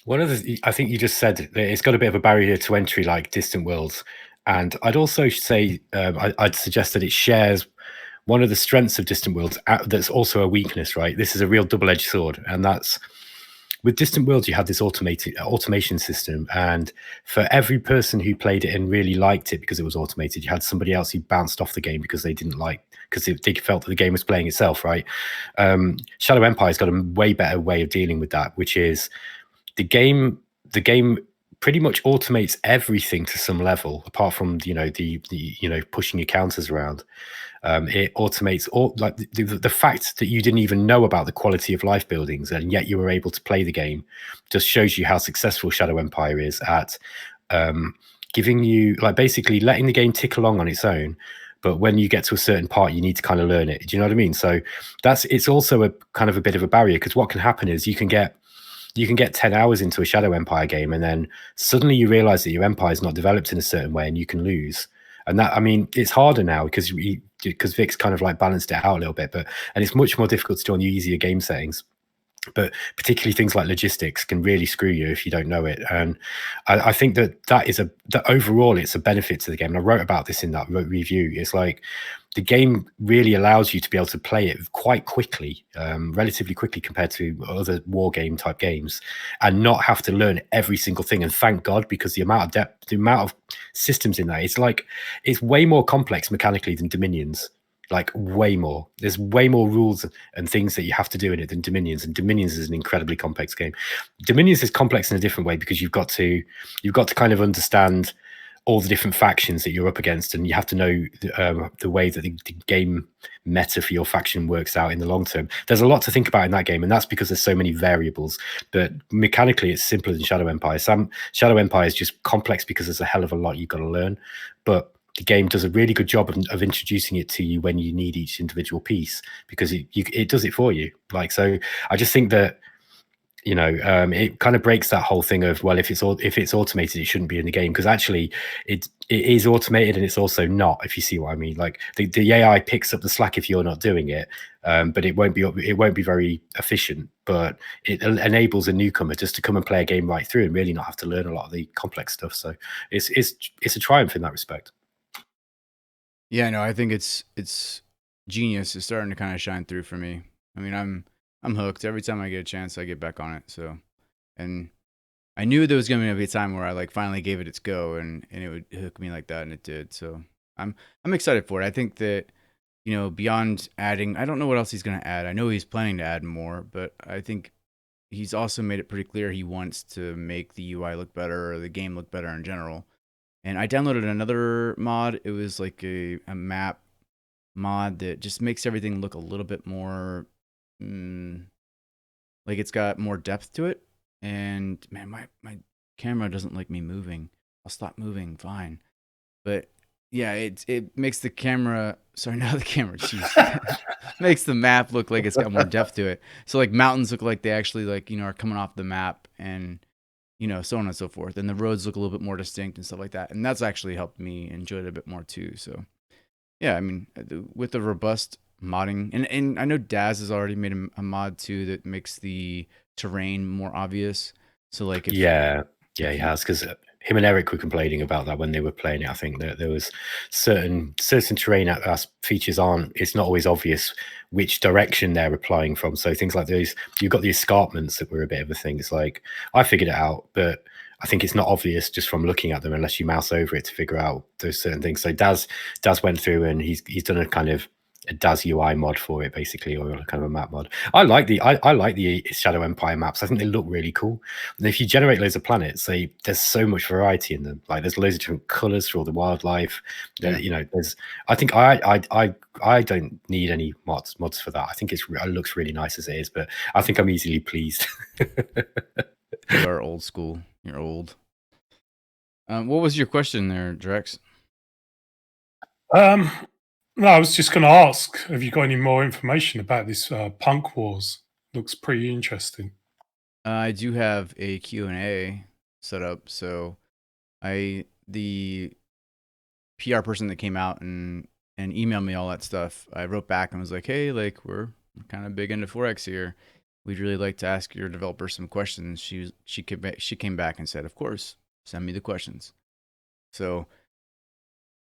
One of the, I think you just said that it's got a bit of a barrier to entry like Distant Worlds. And I'd also say, I'd suggest that it shares one of the strengths of Distant Worlds that's also a weakness, right? This is a real double-edged sword. And that's, with Distant Worlds, you had this automation system. And for every person who played it and really liked it because it was automated, you had somebody else who bounced off the game because they didn't like, because they felt that the game was playing itself, right? Shadow Empire's got a way better way of dealing with that, which is, the game pretty much automates everything to some level, apart from the pushing your counters around. It automates all, like the fact that you didn't even know about the quality of life buildings, and yet you were able to play the game, just shows you how successful Shadow Empire is at giving you, like, basically letting the game tick along on its own. But when you get to a certain part, you need to kind of learn it. Do you know what I mean? So it's also a kind of a bit of a barrier, because what can happen is you can get 10 hours into a Shadow Empire game, and then suddenly you realize that your empire is not developed in a certain way, and you can lose. And that, I mean, it's harder now because Vic's kind of like balanced it out a little bit, and it's much more difficult to do on the easier game settings. But particularly things like logistics can really screw you if you don't know it. And I think that overall it's a benefit to the game. And I wrote about this in that review. It's like the game really allows you to be able to play it quite quickly, relatively quickly compared to other war game type games, and not have to learn every single thing. And thank God, because the amount of depth, the amount of systems in that, it's way more complex mechanically than Dominions. Like way more. There's way more rules and things that you have to do in it than Dominions, and Dominions is an incredibly complex game. Dominions is complex in a different way because you've got to kind of understand all the different factions that you're up against, and you have to know the way that the game meta for your faction works out in the long term. There's a lot to think about in that game, and that's because there's so many variables. But mechanically, it's simpler than Shadow Empire. Shadow Empire is just complex because there's a hell of a lot you've got to learn. But the game does a really good job of introducing it to you when you need each individual piece, because it does it for you. Like, so I just think that, it kind of breaks that whole thing of, well, if it's automated, it shouldn't be in the game, because actually it is automated, and it's also not, if you see what I mean. Like the AI picks up the slack if you're not doing it, but it won't be very efficient. But it enables a newcomer just to come and play a game right through and really not have to learn a lot of the complex stuff. So it's a triumph in that respect. Yeah, no, I think it's genius. It's starting to kind of shine through for me. I mean, I'm hooked. Every time I get a chance, I get back on it. So, and I knew there was going to be a time where I like finally gave it its go, and it would hook me like that, and it did. So I'm excited for it. I think that, beyond adding, I don't know what else he's going to add. I know he's planning to add more, but I think he's also made it pretty clear he wants to make the UI look better, or the game look better in general. And I downloaded another mod. It was like a map mod that just makes everything look a little bit more, like it's got more depth to it. And man, my camera doesn't like me moving. I'll stop moving, fine. But yeah, it makes the camera, sorry, not the camera, jeez. Makes the map look like it's got more depth to it. So like mountains look like they actually like, are coming off the map, and so on and so forth. And the roads look a little bit more distinct and stuff like that. And that's actually helped me enjoy it a bit more too. So yeah, I mean, with the robust modding, and I know Daz has already made a mod too that makes the terrain more obvious. So like, he has, because him and Eric were complaining about that when they were playing it. I think that there was certain terrain features it's not always obvious which direction they're applying from. So things like those, you've got the escarpments that were a bit of a thing. It's like, I figured it out, but I think it's not obvious just from looking at them unless you mouse over it to figure out those certain things. So Daz went through and he's done a kind of a Daz UI mod for it, basically, or kind of a map mod. I like the Shadow Empire maps. I think they look really cool. And if you generate loads of planets, there's so much variety in them. Like there's loads of different colors for all the wildlife. There's. I think I don't need any mods for that. I think it looks really nice as it is, but I think I'm easily pleased. You are old school. You're old. What was your question there, Drex? No, I was just going to ask, have you got any more information about this Punk Wars? Looks pretty interesting. I do have a Q&A set up. So the PR person that came out and emailed me all that stuff, I wrote back and was like, hey, like we're kind of big into 4X here. We'd really like to ask your developer some questions. She came back and said, of course, send me the questions. So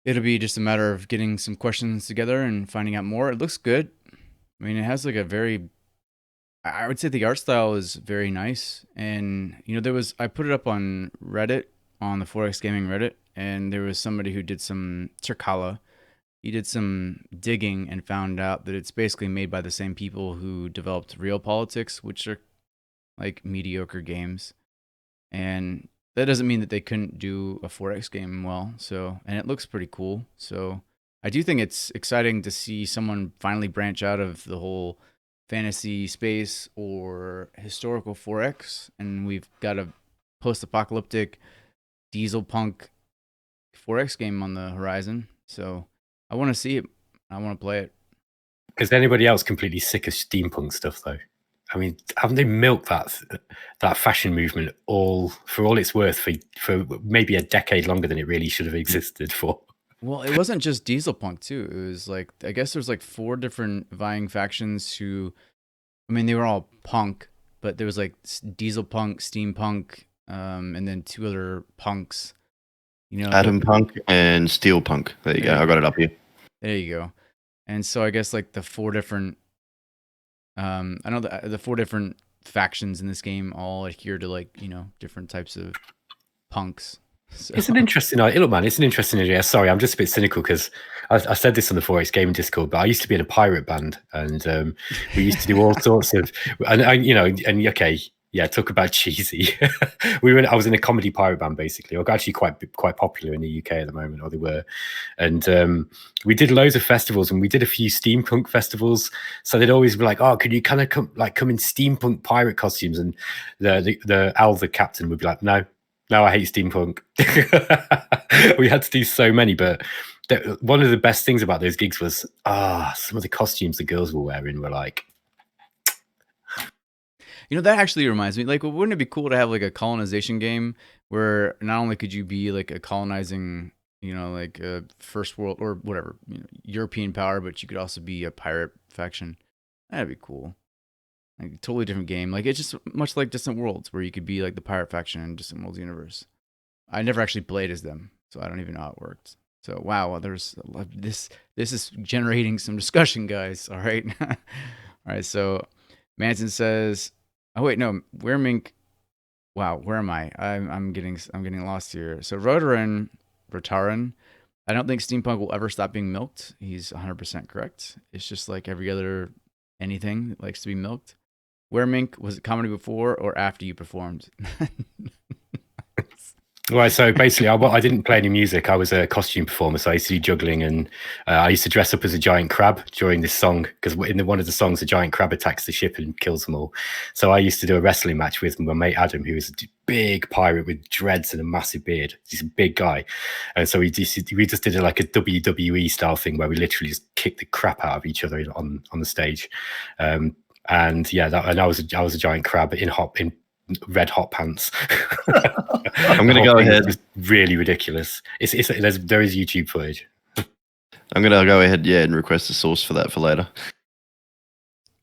it'll be just a matter of getting some questions together and finding out more. It looks good. I mean, it has like I would say the art style is very nice. And, I put it up on Reddit, on the 4X Gaming Reddit, and there was somebody who did some Turkala. He did some digging and found out that it's basically made by the same people who developed Real Politics, which are like mediocre games. And that doesn't mean that they couldn't do a 4X game well. So, and it looks pretty cool. So I do think it's exciting to see someone finally branch out of the whole fantasy space or historical 4X. And we've got a post-apocalyptic diesel punk 4X game on the horizon. So I want to see it. I want to play it. Is anybody else completely sick of steampunk stuff, though? I mean, haven't they milked that fashion movement for all it's worth for maybe a decade longer than it really should have existed for? Well, it wasn't just diesel punk too. It was like, I guess there's like 4 different vying factions who, I mean, they were all punk, but there was like diesel punk, steampunk, and then 2 other punks. Atom Punk and Steel Punk. There you go. I got it up here. There you go. And so I guess like the 4 different, I know the 4 different factions in this game all adhere to like, different types of punks. So. It's an interesting idea. Look, man, it's an interesting idea. Sorry, I'm just a bit cynical because I said this on the 4X Gaming Discord, but I used to be in a pirate band, and we used to do all sorts of, okay, yeah, talk about cheesy. I was in a comedy pirate band, basically, or actually quite popular in the UK at the moment, or they were. And we did loads of festivals, and we did a few steampunk festivals. So they'd always be like, "Oh, could you kind of come in steampunk pirate costumes?" And the captain would be like, "No, I hate steampunk." We had to do so many, but one of the best things about those gigs was some of the costumes the girls were wearing were like. That actually reminds me, like, wouldn't it be cool to have like a colonization game where not only could you be like a colonizing, like a first world or whatever, European power, but you could also be a pirate faction. That'd be cool. Like, totally different game. Like, it's just much like Distant Worlds, where you could be like the pirate faction in Distant Worlds universe. I never actually played as them, so I don't even know how it worked. So wow, there's this is generating some discussion, guys. All right, all right. So Manson says. Oh wait, no, Weirmink. Wow, where am I? I'm getting lost here. So Rotaran, I don't think steampunk will ever stop being milked. He's 100% correct. It's just like every other anything that likes to be milked. Weirmink, was it comedy before or after you performed? Right, so basically, I didn't play any music. I was a costume performer, so I used to do juggling, and I used to dress up as a giant crab during this song, because in one of the songs, a giant crab attacks the ship and kills them all. So I used to do a wrestling match with my mate Adam, who was a big pirate with dreads and a massive beard. He's a big guy, and so we just did like a WWE style thing where we literally just kicked the crap out of each other on the stage. And yeah, and I was a giant crab in red hot pants. I'm going to go ahead. It's really ridiculous. There is YouTube footage. I'm going to go ahead, and request a source for that for later.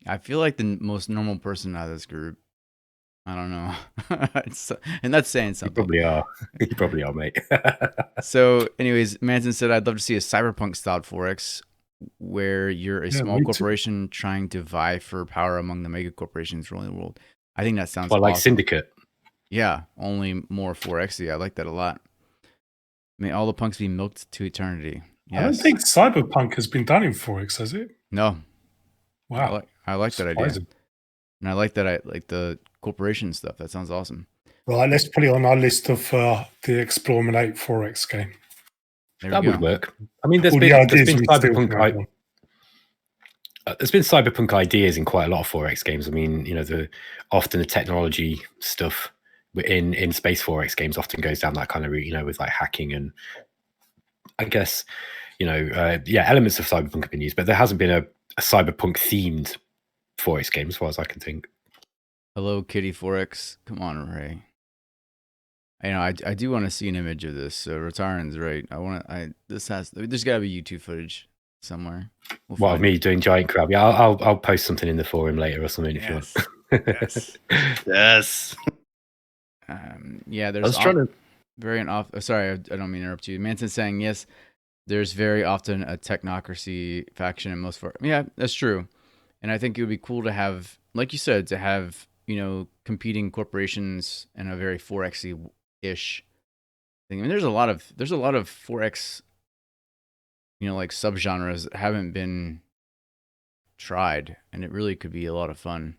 I feel like the most normal person out of this group. I don't know. And that's saying something. You probably are, mate. So, anyways, Manson said, I'd love to see a cyberpunk-styled 4X where you're a small corporation trying to vie for power among the mega corporations ruling the world. I think that sounds like awesome. Syndicate. Yeah, only more 4X. I like that a lot. May all the punks be milked to eternity. Yes. I don't think cyberpunk has been done in 4X, has it? No. Wow. I like that idea. And I like that I like the corporation stuff. That sounds awesome. Right, let's put it on our list of the Explorminate 4X game. That would work. I mean, there's been cyberpunk. There's been cyberpunk ideas in quite a lot of 4X games. I mean, often the technology stuff in space 4X games often goes down that kind of route, with like hacking and I guess, elements of cyberpunk have been used, but there hasn't been a cyberpunk themed 4X game as far as I can think. Hello, Kitty 4X. Come on, Ray. I do want to see an image of this. So Retirin's right. There's got to be YouTube footage somewhere. Of me doing giant crab? Yeah, I'll post something in the forum later or something if you want. Yes. Yes. Yeah, there's. Sorry, I don't mean to interrupt you. Manson's saying yes. There's very often a technocracy faction in most. Yeah, that's true. And I think it would be cool to have, like you said, competing corporations in a very 4X-ish thing. I mean, there's a lot of 4X, like subgenres that haven't been tried, and it really could be a lot of fun.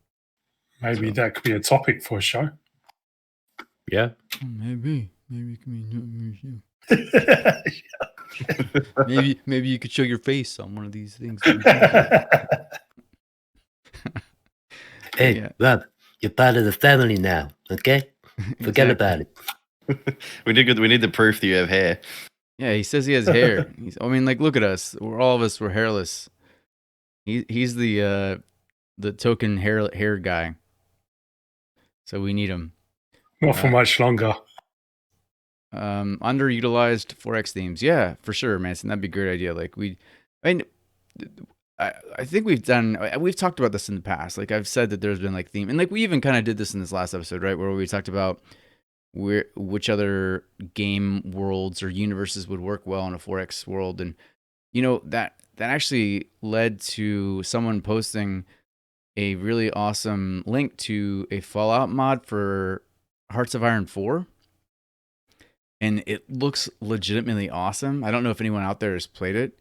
Maybe that could be a topic for a show. Yeah. Maybe it could be maybe you could show your face on one of these things. Hey, Rob, you're part of the family now, okay? Forget about it. We need the proof that you have hair. Yeah, he says he has hair. Look at us. All of us were hairless. He's the token hair guy. So we need him. Not for much longer. Underutilized 4X themes. Yeah, for sure, Manson. That'd be a great idea. I think we've talked about this in the past. Like I've said that there's been like theme, and like we even kind of did this in this last episode, right? Where we talked about which other game worlds or universes would work well in a 4X world. And, that actually led to someone posting a really awesome link to a Fallout mod for Hearts of Iron 4. And it looks legitimately awesome. I don't know if anyone out there has played it,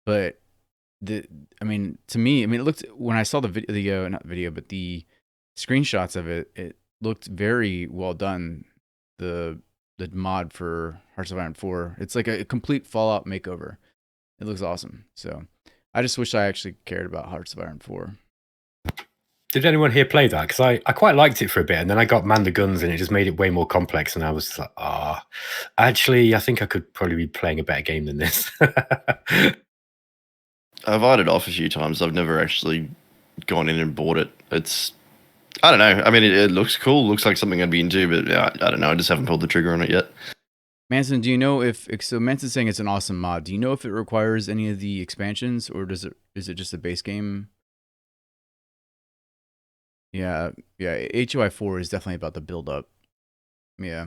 but to me, it looked, when I saw the screenshots of it, it looked very well done. The mod for Hearts of Iron 4, it's like a complete Fallout makeover. It looks awesome. So I just wish I actually cared about Hearts of Iron 4. Did anyone here play that? Because I quite liked it for a bit, and then I got Man the Guns, and it just made it way more complex. And I was just like, actually, I think I could probably be playing a better game than this. I've eyed it off a few times. I've never actually gone in and bought it. I don't know. I mean, it looks cool. Looks like something I'd be into, but I don't know. I just haven't pulled the trigger on it yet. Manson, do you know so Manson's saying it's an awesome mod. Do you know if it requires any of the expansions, or is it just a base game? Yeah. HOI 4 is definitely about the build up. Yeah.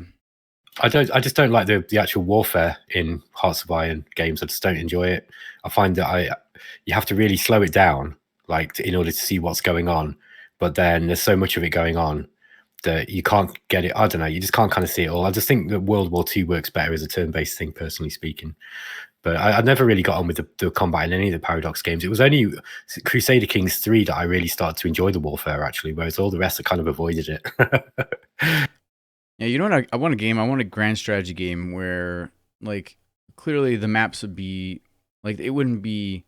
I just don't like the actual warfare in Hearts of Iron games. I just don't enjoy it. I find that you have to really slow it down, in order to see what's going on. But then there's so much of it going on that you can't get it. I don't know. You just can't kind of see it all. I just think that World War II works better as a turn-based thing, personally speaking. But I never really got on with the combat in any of the Paradox games. It was only Crusader Kings 3 that I really started to enjoy the warfare, actually, whereas all the rest I kind of avoided it. Yeah, you know what? I want a game. I want a grand strategy game where, clearly the maps would be, it wouldn't be.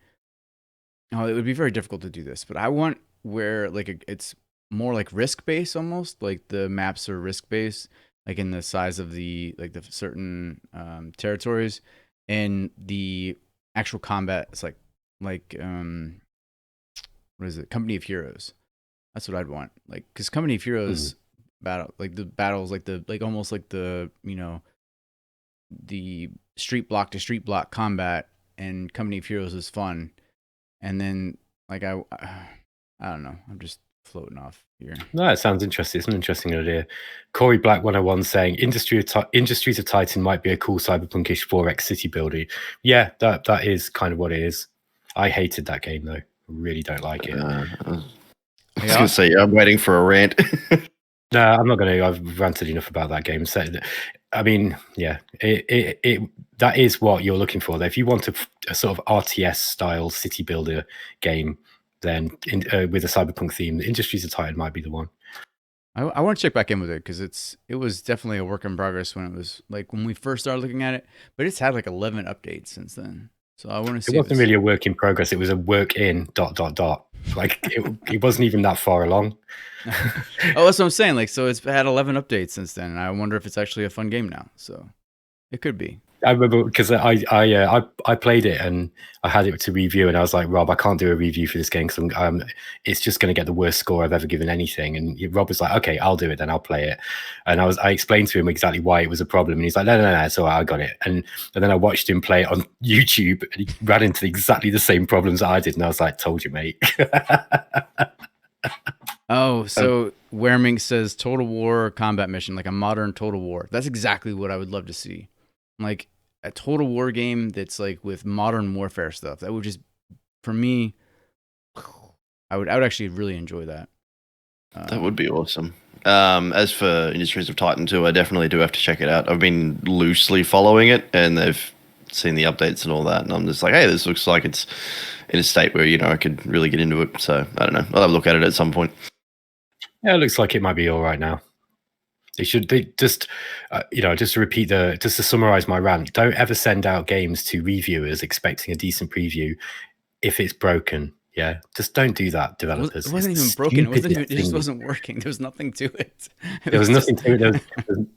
Oh, it would be very difficult to do this, but I want where it's more like risk based almost. Like the maps are risk based, in the size of the certain territories. And the actual combat, it's what is it? Company of Heroes. That's what I'd want. Because Company of Heroes the battles, like almost like the the street block to street block combat and Company of Heroes is fun, and then like I don't know, I'm just floating off here. No, it sounds interesting. It's an interesting idea. Corey Black 101 saying Industries of Titan might be a cool cyberpunkish 4X city builder. Yeah, that is kind of what it is. I hated that game though. I really don't like it. I was gonna say I'm waiting for a rant. No, I'm not going to. I've ranted enough about that game. So, I mean, yeah, that is what you're looking for. If you want a sort of RTS style city builder game, then with a cyberpunk theme, the Industries of Titan might be the one. I want to check back in with it because it was definitely a work in progress when it was like when we first started looking at it, but it's had like 11 updates since then. So I want to see. It wasn't really a work in progress. It was a work in ... Like it wasn't even that far along. Oh, that's what I'm saying. Like, so it's had 11 updates since then, and I wonder if it's actually a fun game now. So it could be. I remember because I played it and I had it to review, and I was like, Rob, I can't do a review for this game because it's just going to get the worst score I've ever given anything. And Rob was like, okay, I'll do it, then I'll play it. And I explained to him exactly why it was a problem, and he's like, no, it's all right, I got it. And then I watched him play it on YouTube, and he ran into exactly the same problems that I did, and I was like, told you, mate. Oh, so Weremink says Total War combat mission, like a modern Total War. That's exactly what I would love to see. Like a Total War game that's like with modern warfare stuff. That would just, for me, I would actually really enjoy that. That would be awesome. As for Industries of Titan 2, I definitely do have to check it out. I've been loosely following it, and they've seen the updates and all that, and I'm just like, hey, this looks like it's in a state where I could really get into it. So I don't know. I'll have a look at it at some point. Yeah, it looks like it might be all right now. Just to repeat just to summarize my rant, don't ever send out games to reviewers expecting a decent preview if it's broken. Yeah, just don't do that, developers. It wasn't even broken. It just wasn't working. There was nothing to it. There was nothing to it. There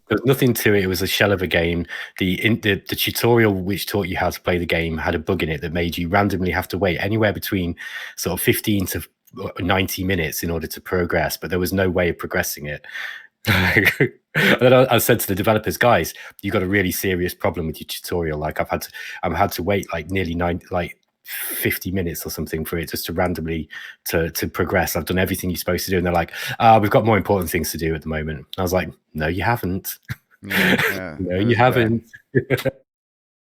was nothing to it. It was a shell of a game. The tutorial which taught you how to play the game had a bug in it that made you randomly have to wait anywhere between sort of 15 to 90 minutes in order to progress, but there was no way of progressing it. And then I said to the developers, guys, you got a really serious problem with your tutorial. Like I've had to wait like nearly 50 minutes or something for it just to randomly to progress. I've done everything you're supposed to do, and they're like, we've got more important things to do at the moment. And I was like, no, you haven't. Yeah, no, you haven't.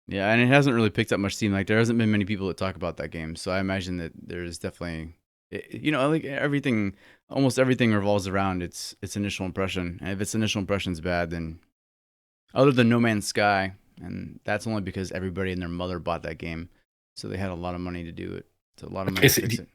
Yeah, and it hasn't really picked up much steam. Like there hasn't been many people that talk about that game, so I imagine that there's definitely, like almost everything revolves around its initial impression. And if its initial impression's bad, then other than No Man's Sky, and that's only because everybody and their mother bought that game, so they had a lot of money to do it. It's a lot of money to fix it.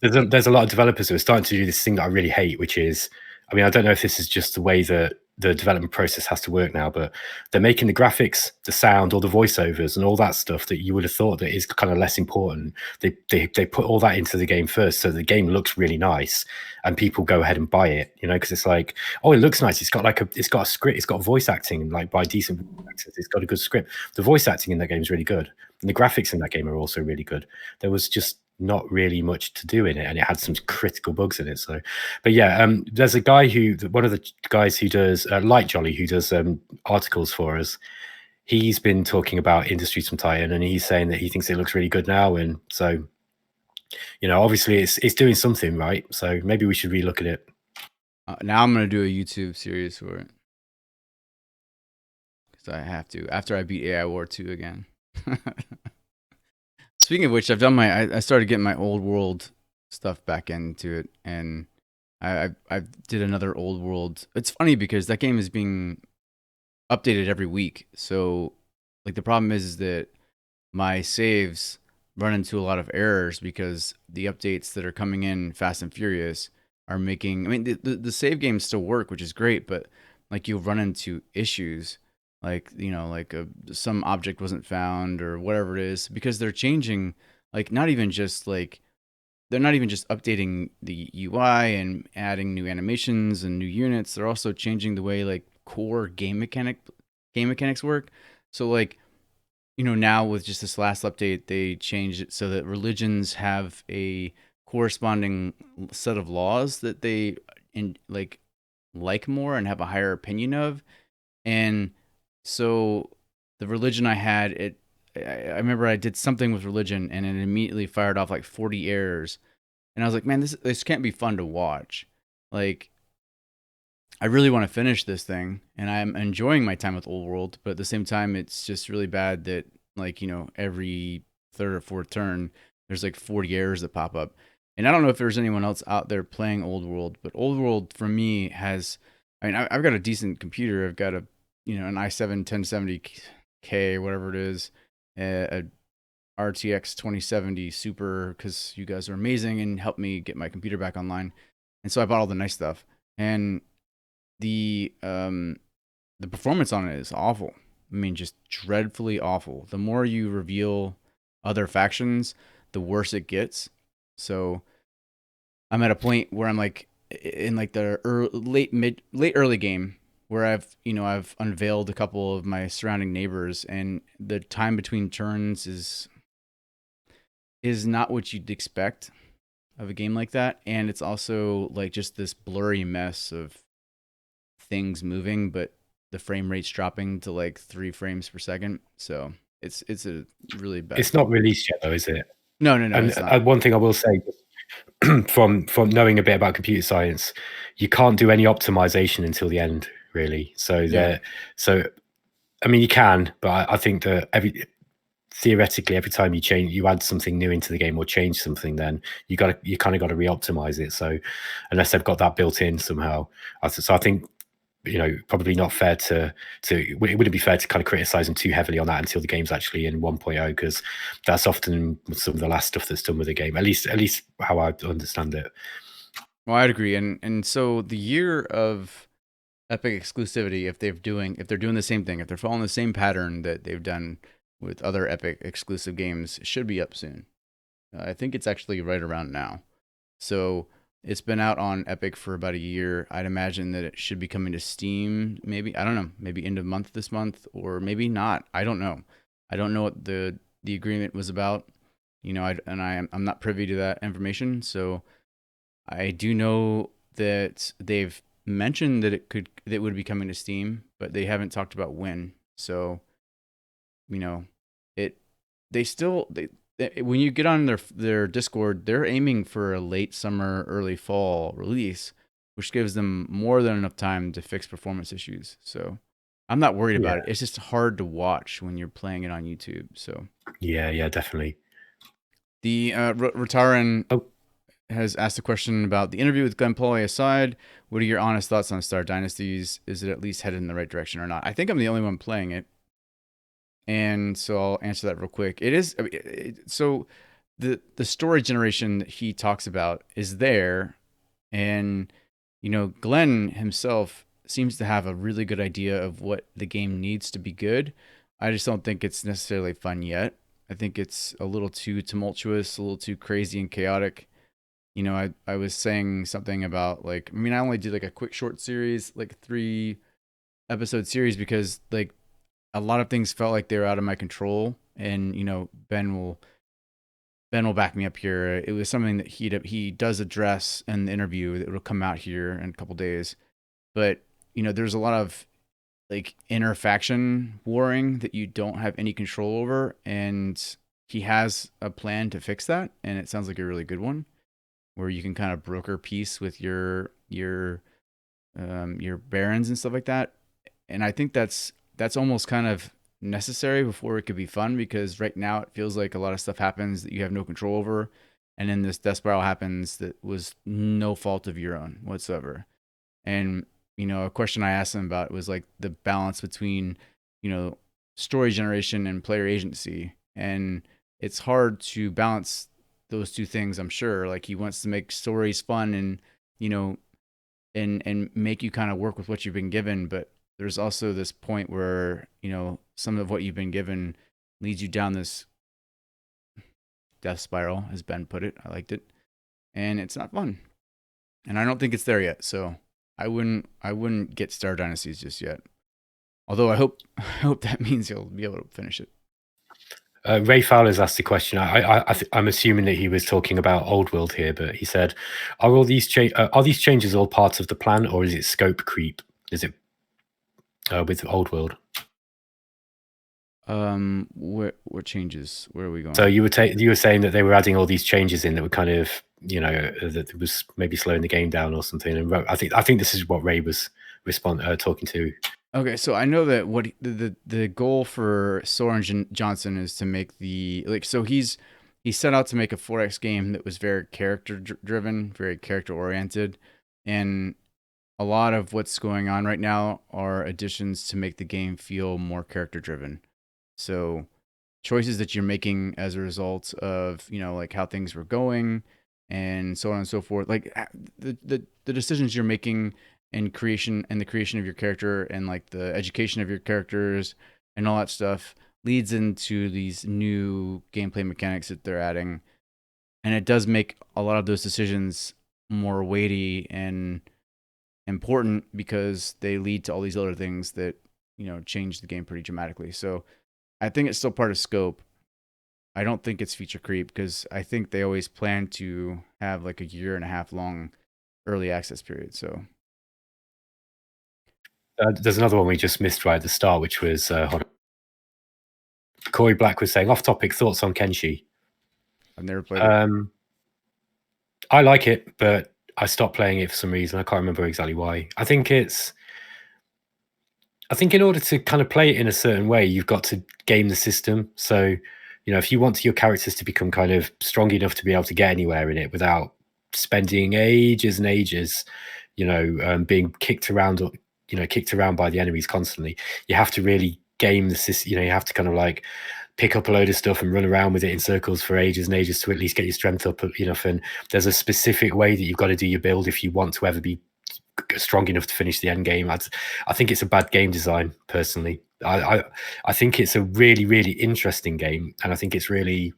There's a lot of developers who are starting to do this thing that I really hate, which is, I mean, I don't know if this is just the way that the development process has to work now, but they're making the graphics, the sound, all the voiceovers and all that stuff that you would have thought that is kind of less important. They put all that into the game first, so the game looks really nice and people go ahead and buy it, because it's like, oh, it looks nice. It's got a script, it's got voice acting, like by decent actors. It's got a good script. The voice acting in that game is really good. And the graphics in that game are also really good. There was just not really much to do in it, and it had some critical bugs in it. So, but yeah, there's a guy one of the guys who does Light Jolly, who does articles for us. He's been talking about Industries from Titan, and he's saying that he thinks it looks really good now. And so, obviously it's doing something right. So maybe we should relook at it. Now I'm gonna do a YouTube series for it because I have to after I beat AI War 2 again. Speaking of which, I've done I started getting my old world stuff back into it, and I did another old world. It's funny because that game is being updated every week. So like the problem is that my saves run into a lot of errors because the updates that are coming in Fast and Furious are making, I mean, the save games still work, which is great, but like you'll run into issues. Like, some object wasn't found or whatever it is, because they're changing, like, they're not even just updating the UI and adding new animations and new units. They're also changing the way like core game mechanics work. So like, now with just this last update, they changed it so that religions have a corresponding set of laws that they like more and have a higher opinion of. And so the religion I had, I remember I did something with religion and it immediately fired off like 40 errors. And I was like, man, this can't be fun to watch. Like, I really want to finish this thing and I'm enjoying my time with Old World, but at the same time, it's just really bad that, like, every third or fourth turn, there's like 40 errors that pop up. And I don't know if there's anyone else out there playing Old World, but Old World for me has, I mean, I've got a decent computer. I've got an i7 1070K, whatever it is, a RTX 2070 Super, because you guys are amazing and helped me get my computer back online. And so I bought all the nice stuff. And the performance on it is awful. I mean, just dreadfully awful. The more you reveal other factions, the worse it gets. So I'm at a point where I'm like in like the late early game where I've unveiled a couple of my surrounding neighbors, and the time between turns is not what you'd expect of a game like that. And it's also like just this blurry mess of things moving, but the frame rate's dropping to like 3 frames per second. So it's a really bad. It's not released yet, though, is it? No. And It's not. one thing I will say, from knowing a bit about computer science, you can't do any optimization until the end, really. So I mean, you can, but I think that theoretically, every time you add something new into the game or change something, then you kind of got to re-optimize it. So unless they've got that built in somehow, I think, probably not fair it wouldn't be fair to kind of criticize them too heavily on that until the game's actually in 1.0, because that's often some of the last stuff that's done with the game, at least how I understand it. Well, I'd agree. And so the year of Epic exclusivity, if they're doing the same thing, if they're following the same pattern that they've done with other Epic exclusive games, should be up soon. I think it's actually right around now. So it's been out on Epic for about a year. I'd imagine that it should be coming to Steam. Maybe, I don't know, maybe end of month this month, or maybe not. I don't know. I don't know what the agreement was about. I'm not privy to that information. So I do know that they've mentioned that it would be coming to Steam, but they haven't talked about when. So, when you get on their Discord, they're aiming for a late summer, early fall release, which gives them more than enough time to fix performance issues. So I'm not worried about it. It's just hard to watch when you're playing it on YouTube. So yeah, definitely. The Rataran has asked a question about the interview with Glenn Pauley aside. What are your honest thoughts on Star Dynasties? Is it at least headed in the right direction or not? I think I'm the only one playing it. And so I'll answer that real quick. It is, so the story generation that he talks about is there. And, Glenn himself seems to have a really good idea of what the game needs to be good. I just don't think it's necessarily fun yet. I think it's a little too tumultuous, a little too crazy and chaotic. I was saying something about I only did like a quick short series, like 3 episode series, because like a lot of things felt like they were out of my control. And, Ben will back me up here. It was something that he does address in the interview that will come out here in a couple days. But, there's a lot of like inner faction warring that you don't have any control over. And he has a plan to fix that. And it sounds like a really good one, where you can kind of broker peace with your barons and stuff like that. And I think that's almost kind of necessary before it could be fun, because right now it feels like a lot of stuff happens that you have no control over, and then this death spiral happens that was no fault of your own whatsoever. And a question I asked him about was like the balance between story generation and player agency, and it's hard to balance those two things. I'm sure like he wants to make stories fun and and make you kind of work with what you've been given, but there's also this point where, some of what you've been given leads you down this death spiral, as Ben put it. I liked it. And it's not fun. And I don't think it's there yet. So I wouldn't get Star Dynasties just yet. Although I hope that means you'll be able to finish it. Ray Fowler's asked the question. I'm assuming that he was talking about Old World here, but he said, "Are these changes all part of the plan, or is it scope creep? Is it with Old World?" What changes? Where are we going? So you were saying that they were adding all these changes in that were kind of, that it was maybe slowing the game down or something. And I think this is what Ray was talking to. Okay, so I know that what the goal for Soren Johnson is to make he set out to make a 4X game that was very character driven, very character oriented, and a lot of what's going on right now are additions to make the game feel more character driven. So choices that you're making as a result of, like how things were going and so on and so forth, like the decisions you're making and the creation of your character and like the education of your characters and all that stuff leads into these new gameplay mechanics that they're adding. And it does make a lot of those decisions more weighty and important because they lead to all these other things that, change the game pretty dramatically. So I think it's still part of scope. I don't think it's feature creep because I think they always plan to have like a 1.5 year long early access period. So there's another one we just missed right at the start, which was Corey Black was saying, off topic, thoughts on Kenshi. I've never played it. I like it, but I stopped playing it for some reason. I can't remember exactly why. I think in order to kind of play it in a certain way, you've got to game the system. So, if you want your characters to become kind of strong enough to be able to get anywhere in it without spending ages and ages, being kicked around by the enemies constantly, you have to really game the system. You have to kind of like pick up a load of stuff and run around with it in circles for ages and ages to at least get your strength up enough. And there's a specific way that you've got to do your build if you want to ever be strong enough to finish the end game. I think it's a bad game design, personally. I think it's a really, really interesting game, and I think it's very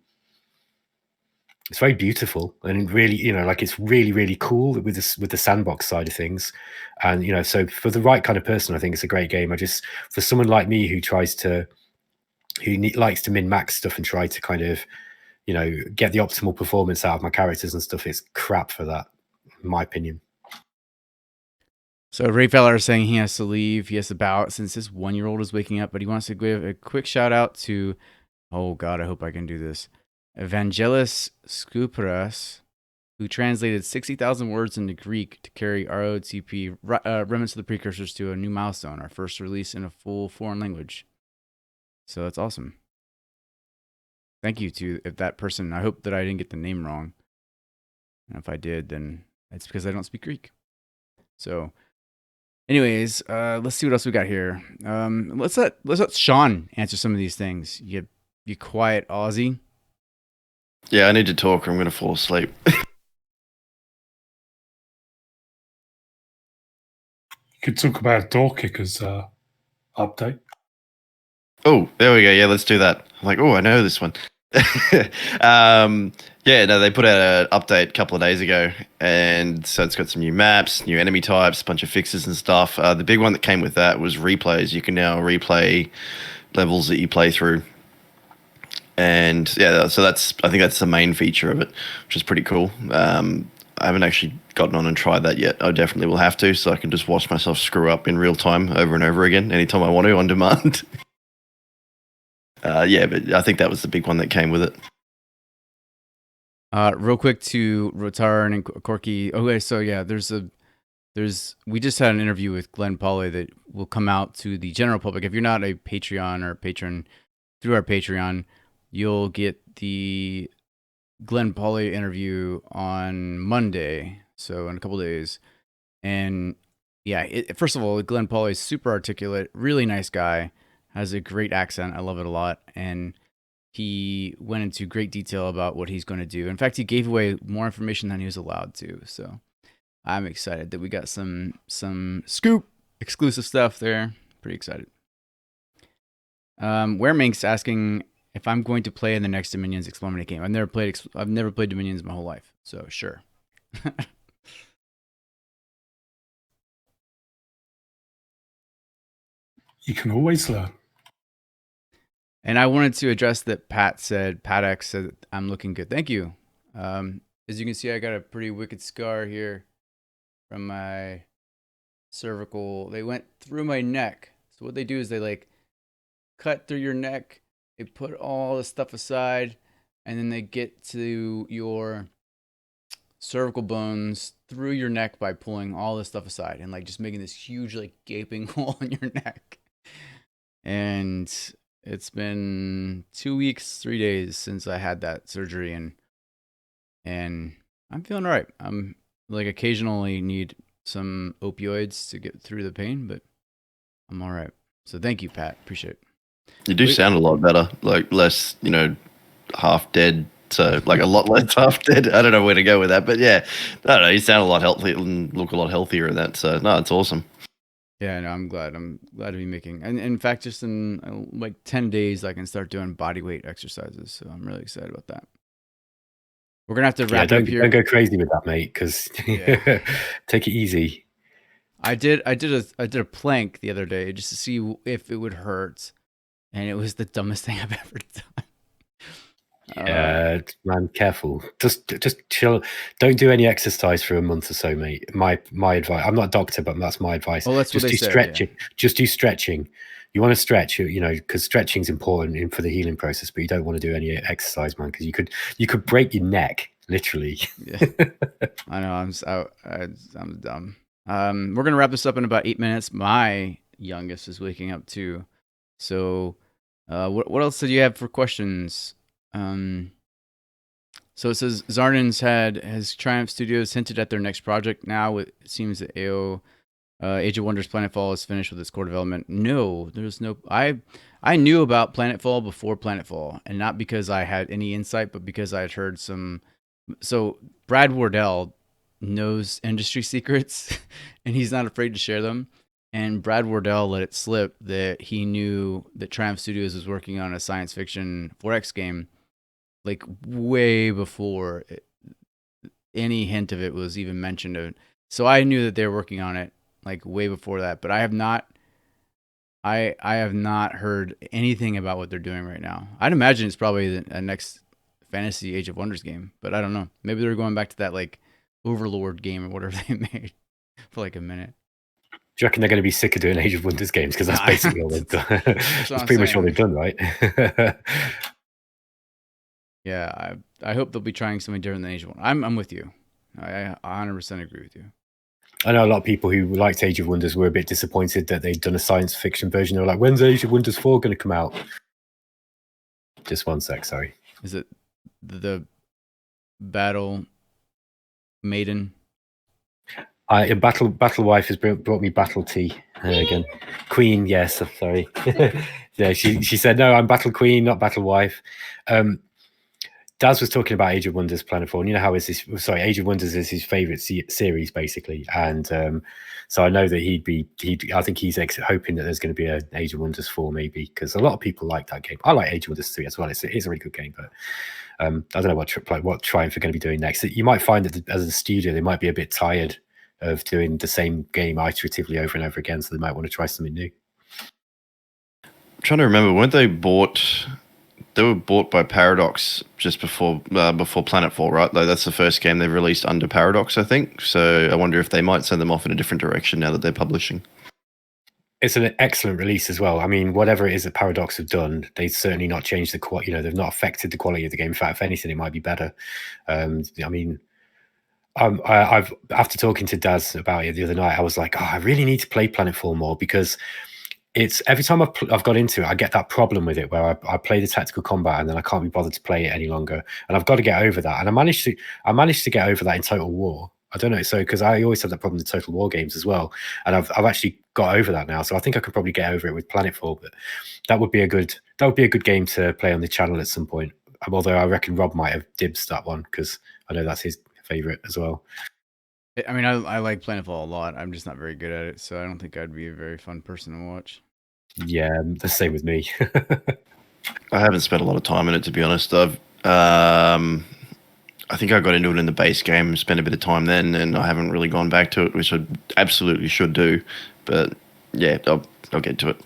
beautiful and really, it's really, really cool with the sandbox side of things. And so for the right kind of person, I think it's a great game. For someone like me who likes to min-max stuff and try to kind of get the optimal performance out of my characters and stuff, it's crap for that, in my opinion. So Ray Feller is saying he has to leave. He has to bow out since his 1-year-old is waking up, but he wants to give a quick shout out to, oh God, I hope I can do this, Evangelos Skoupras, who translated 60,000 words into Greek to carry ROTP, Remnants of the Precursors, to a new milestone, our first release in a full foreign language. So that's awesome. Thank you to that person. I hope that I didn't get the name wrong. And if I did, then it's because I don't speak Greek. So anyways, let's see what else we got here. Let's let Shaun answer some of these things. You quiet Aussie. Yeah, I need to talk or I'm going to fall asleep. You could talk about Door Kickers update. Oh, there we go. Yeah, let's do that. I'm like, oh, I know this one. Yeah, no, they put out an update a couple of days ago, and so it's got some new maps, new enemy types, a bunch of fixes and stuff. The big one that came with that was replays. You can now replay levels that you play through, and yeah, so I think that's the main feature of it, which is pretty cool. I haven't actually gotten on and tried that yet. I definitely will have to, so I can just watch myself screw up in real time over and over again, anytime I want to, on demand. Yeah, but I think that was the big one that came with it. Real quick to Rotar and Corky. Okay, so yeah, we just had an interview with Glenn Pauley that will come out to the general public. If you're not a Patreon or a patron through our Patreon, you'll get the Glenn Pauley interview on Monday, so in a couple days. And yeah, first of all, Glenn Pauley is super articulate, really nice guy, has a great accent. I love it a lot. And he went into great detail about what he's going to do. In fact, he gave away more information than he was allowed to. So I'm excited that we got some scoop exclusive stuff there. Pretty excited. Weremink's asking if I'm going to play in the next Dominions Explorminate game. I've never played Dominions my whole life, so sure. You can always learn. And I wanted to address that Pat X said, I'm looking good. Thank you. As you can see, I got a pretty wicked scar here from my cervical. They went through my neck. So what they do is they like cut through your neck. They put all the stuff aside, and then they get to your cervical bones through your neck by pulling all this stuff aside and like just making this huge like gaping hole in your neck. And it's been 2 weeks, 3 days since I had that surgery, and I'm feeling all right. I'm like occasionally need some opioids to get through the pain, but I'm all right. So thank you, Pat. Appreciate it. You do sound a lot better, like less, half dead. So like a lot less half dead. I don't know where to go with that, but yeah, I don't know. You sound a lot healthier and look a lot healthier in that. So no, it's awesome. Yeah, no, I'm glad. I'm glad to be making. And in fact, just in like 10 days, I can start doing body weight exercises. So I'm really excited about that. We're gonna have to wrap up here. Don't go crazy with that, mate, because take it easy. I did a plank the other day just to see if it would hurt, and it was the dumbest thing I've ever done. Yeah, man, careful. Just chill. Don't do any exercise for a month or so, mate. My advice. I'm not a doctor, but that's my advice. Well, that's just what they do say, stretching. yeah. Just do stretching. You want to stretch, because stretching is important for the healing process. But you don't want to do any exercise, man, because you could break your neck literally. Yeah, I know. I'm dumb. We're gonna wrap this up in about 8 minutes. My youngest is waking up too. So, what else did you have for questions? So it says Zarnan's has Triumph Studios hinted at their next project now. It seems that Age of Wonders Planetfall is finished with its core development. No, there's no. I knew about Planetfall before Planetfall, and not because I had any insight, but because I had heard some. So Brad Wardell knows industry secrets, and he's not afraid to share them. And Brad Wardell let it slip that he knew that Triumph Studios was working on a science fiction 4X game, like way before any hint of it was even mentioned. So I knew that they were working on it like way before that, but I have not heard anything about what they're doing right now. I'd imagine it's probably a next fantasy Age of Wonders game, but I don't know. Maybe they're going back to that like Overlord game or whatever they made for like a minute. Do you reckon they're going to be sick of doing Age of Wonders games? Because that's basically all they've done. That's pretty much all they've done, right? Yeah, I hope they'll be trying something different than Age of Wonders. I'm with you. I 100% agree with you. I know a lot of people who liked Age of Wonders were a bit disappointed that they'd done a science fiction version. They were like, when's Age of Wonders 4 going to come out? Just one sec, sorry. Is it the Battle Maiden? Battle Wife has brought me Battle Tea again. Queen, yes, I'm sorry. Yeah, she said, no, I'm Battle Queen, not Battle Wife. Daz was talking about Age of Wonders Planetfall, and you know how Age of Wonders is his favorite series, basically, and so I know that I think he's hoping that there's going to be an Age of Wonders 4 maybe, because a lot of people like that game. I like Age of Wonders 3 as well. It's a really good game, but I don't know what Triumph are going to be doing next. You might find that as a studio, they might be a bit tired of doing the same game iteratively over and over again, so they might want to try something new. I'm trying to remember, weren't they bought? They were bought by Paradox just before Planetfall, right? Like that's the first game they've released under Paradox, I think. So I wonder if they might send them off in a different direction now that they're publishing. It's an excellent release as well. I mean, whatever it is that Paradox have done, they've certainly not changed the quality. They've not affected the quality of the game. In fact, if anything, it might be better. I mean, I've after talking to Daz about it the other night, I was like, I really need to play Planetfall more, because it's every time I've got into it, I get that problem with it where I play the tactical combat and then I can't be bothered to play it any longer, and I've got to get over that. And I managed to get over that in Total War. I don't know, so because I always had that problem with Total War games as well, and I've actually got over that now. So I think I could probably get over it with Planetfall. But that would be a good game to play on the channel at some point. Although I reckon Rob might have dibs that one, because I know that's his favorite as well. I mean, I like Planetfall a lot. I'm just not very good at it, so I don't think I'd be a very fun person to watch. Yeah, the same with me. I haven't spent a lot of time in it, to be honest. I think I got into it in the base game, spent a bit of time then, and I haven't really gone back to it, which I absolutely should do. But yeah, I'll get to it.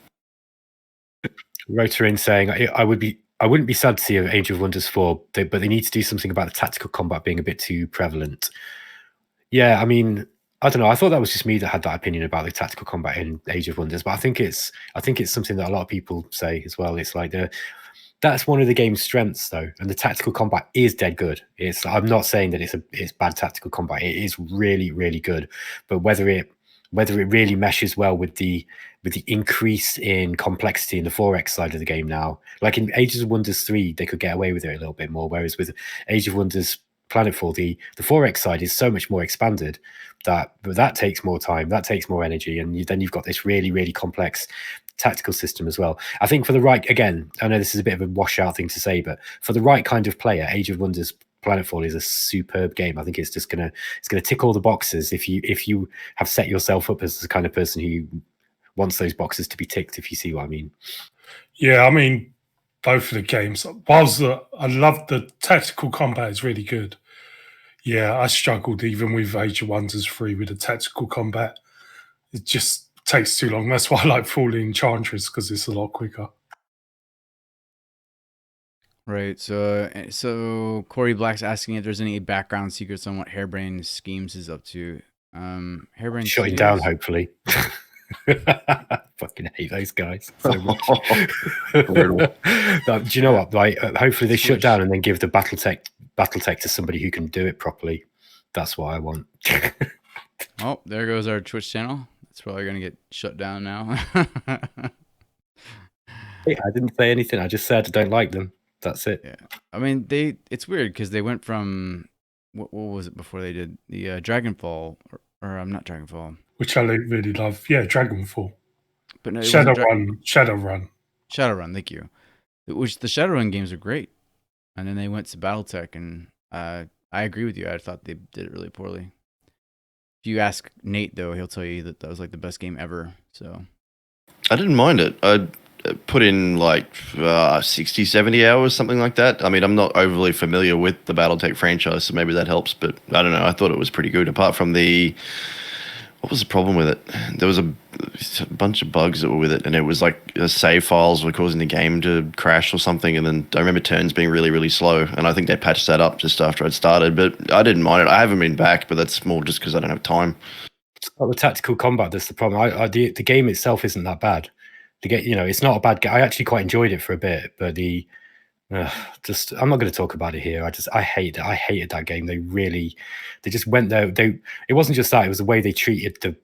Rotoring saying I wouldn't be sad to see an Age of Wonders 4, but they need to do something about the tactical combat being a bit too prevalent. Yeah, I mean, I don't know. I thought that was just me that had that opinion about the tactical combat in Age of Wonders, but I think it's something that a lot of people say as well. It's like that's one of the game's strengths, though, and the tactical combat is dead good. I'm not saying that it's bad tactical combat. It is really, really good, but whether it really meshes well with the increase in complexity in the 4X side of the game now, like in Age of Wonders 3, they could get away with it a little bit more, whereas with Age of Wonders Planetfall, the 4X side is so much more expanded that takes more time, that takes more energy, and then you've got this really, really complex tactical system as well. I think for the right, again, I know this is a bit of a washout thing to say, but for the right kind of player, Age of Wonders Planetfall is a superb game. I think it's gonna tick all the boxes if you have set yourself up as the kind of person who wants those boxes to be ticked, if you see what I mean. Yeah, I mean, both of the games. I love the tactical combat is really good. Yeah, I struggled even with Age of Wonders 3 with the tactical combat. It just takes too long. That's why I like Falling Enchantress, because it's a lot quicker. Right. So Corey Black's asking if there's any background secrets on what Harebrained Schemes is up to. Harebrained shutting down, hopefully. Fucking hate those guys so much. Do you know what? Like, hopefully they shut down and then give the BattleTech to somebody who can do it properly. That's what I want. Oh, there goes our Twitch channel. It's probably gonna get shut down now. Hey, I didn't say anything. I just said I don't like them. That's it. Yeah, I mean it's weird because they went from what was it before they did the Dragonfall or not Dragonfall, which I really love. Yeah, Dragonfall. But no, Shadowrun. Thank you. Which the Shadowrun games are great, and then they went to BattleTech, and I agree with you. I thought they did it really poorly. If you ask Nate, though, he'll tell you that was like the best game ever. So I didn't mind it. I put in like 60, 70 hours, something like that. I mean, I'm not overly familiar with the BattleTech franchise, so maybe that helps. But I don't know. I thought it was pretty good, apart from what was the problem with it? There was a bunch of bugs that were with it, and it was like the save files were causing the game to crash or something. And then I remember turns being really, really slow, and I think they patched that up just after I'd started. But I didn't mind it. I haven't been back, but that's more just because I don't have time. It's not the tactical combat that's the problem. The game itself isn't that bad. The game, it's not a bad game. I actually quite enjoyed it for a bit, but I'm not going to talk about it here. I hated that game. They just went there. It wasn't just that. It was the way they treated the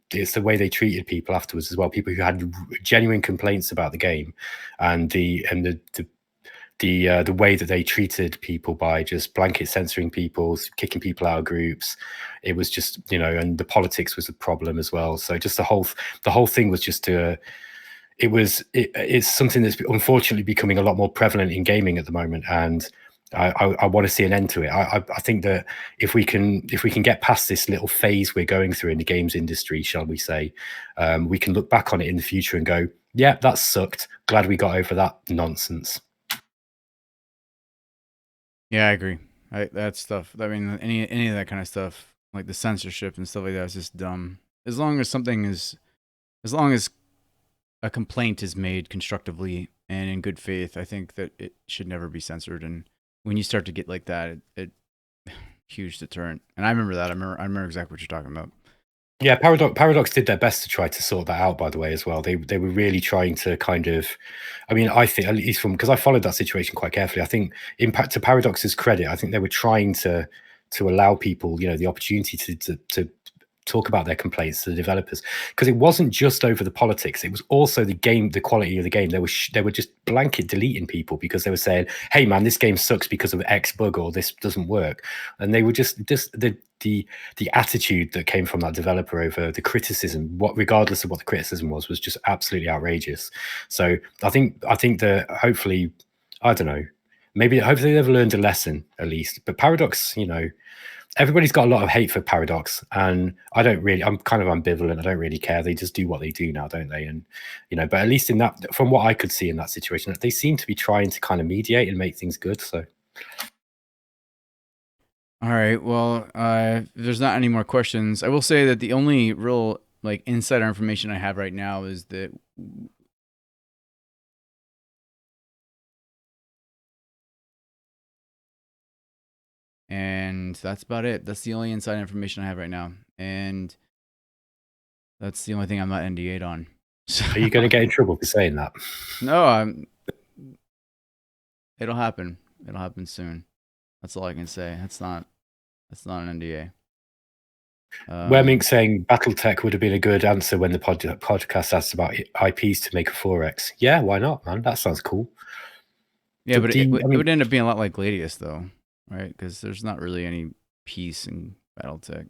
way they treated people afterwards as well. People who had genuine complaints about the game, and the way that they treated people by just blanket censoring people, kicking people out of groups. It was just, and the politics was a problem as well. So just the whole thing was just it's something that's unfortunately becoming a lot more prevalent in gaming at the moment, and I want to see an end to it. I think that if we can get past this little phase we're going through in the games industry, shall we say, we can look back on it in the future and go, yeah, that sucked. Glad we got over that nonsense. Yeah, I agree. That stuff. I mean, any of that kind of stuff, like the censorship and stuff like that, is just dumb. As long as a complaint is made constructively and in good faith, I think that it should never be censored. And when you start to get like that, it huge deterrent. And I remember that. I remember exactly what you're talking about. Yeah, Paradox did their best to try to sort that out, by the way, as well. They were really trying to kind of, I mean, I think, at least because I followed that situation quite carefully, I think, to Paradox's credit, I think they were trying to allow people, the opportunity to talk about their complaints to the developers, because it wasn't just over the politics. It was also the quality of the game. They were just blanket deleting people because they were saying, hey man, this game sucks because of X bug, or this doesn't work. And they were just the attitude that came from that developer over the criticism, regardless of what the criticism was just absolutely outrageous. So I think that hopefully, I don't know, hopefully they've learned a lesson at least. But Paradox, everybody's got a lot of hate for Paradox, and I'm kind of ambivalent. I don't really care. They just do what they do now, don't they? And, but at least from what I could see in that situation, they seem to be trying to kind of mediate and make things good. So. All right. Well, if there's not any more questions, I will say that the only real insider information I have right now is that And that's about it. That's the only inside information I have right now. And that's the only thing I'm not NDA'd on. So, Are you going to get in trouble for saying that? No, it'll happen. It'll happen soon. That's all I can say. That's not an NDA. Wemmink saying BattleTech would have been a good answer when the podcast asked about IPs to make a 4X. Yeah, why not, man? That sounds cool. Yeah, but it would end up being a lot like Gladius, though, right? Because there's not really any peace in BattleTech.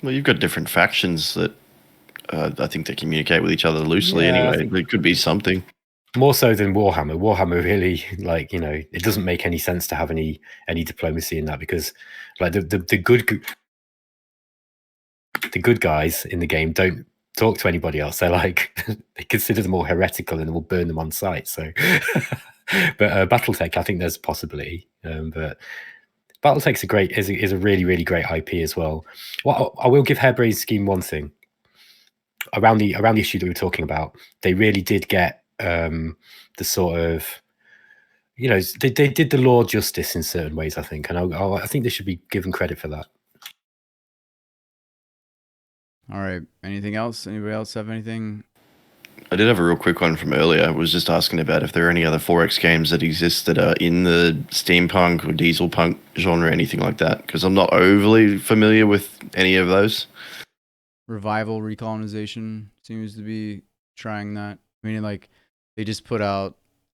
Well, you've got different factions that I think they communicate with each other loosely anyway. It could be something. More so than Warhammer. Warhammer really, like, you know, it doesn't make any sense to have any diplomacy in that, because like the good guys in the game don't talk to anybody else. They're like, they consider them all heretical and will burn them on sight. So, but BattleTech, I think there's a possibility. But BattleTech's is a really, really great IP as well. Well, I will give Harebrained Scheme one thing. Around the issue that we were talking about, they really did get the sort of, you know, they did the law justice in certain ways, I think, and I think they should be given credit for that. All right. Anything else? Anybody else have anything? I did have a real quick one from earlier. I was just asking about if there are any other 4X games that exist that are in the steampunk or dieselpunk genre, anything like that, because I'm not overly familiar with any of those. Revival Recolonization seems to be trying that. I mean, like, they just put out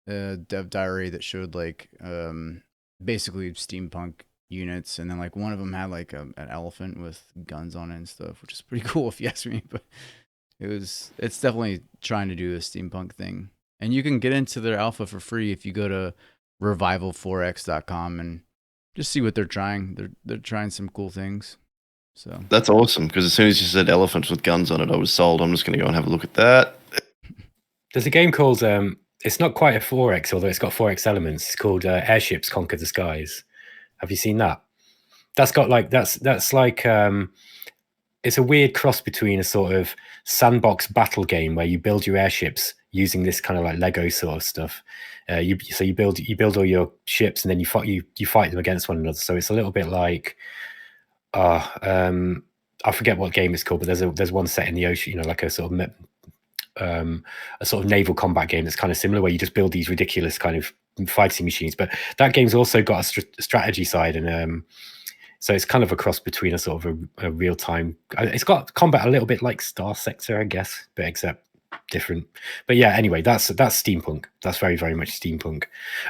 a dev diary that showed, like, basically steampunk units, and then, like, one of them had, like, an elephant with guns on it and stuff, which is pretty cool if you ask me. But it's definitely trying to do a steampunk thing. And you can get into their alpha for free if you go to revival4x.com and just see what they're trying. They're trying some cool things. So that's awesome, because as soon as you said elephants with guns on it, I was sold. I'm just going to go and have a look at that. There's a game called it's not quite a 4X, although it's got 4X elements. It's called Airships Conquer the Skies. Have you seen that? That's got like that's like it's a weird cross between a sort of sandbox battle game where you build your airships using this kind of like Lego sort of stuff. You build all your ships, and then you fight them against one another. So it's a little bit like I forget what game it's called, but there's one set in the ocean, you know, like a sort of naval combat game that's kind of similar, where you just build these ridiculous kind of fighting machines. But that game's also got a strategy side, and so it's kind of a cross between a sort of a real time. It's got combat a little bit like Starsector, I guess, but except different. But yeah, anyway, that's steampunk. That's very, very much steampunk.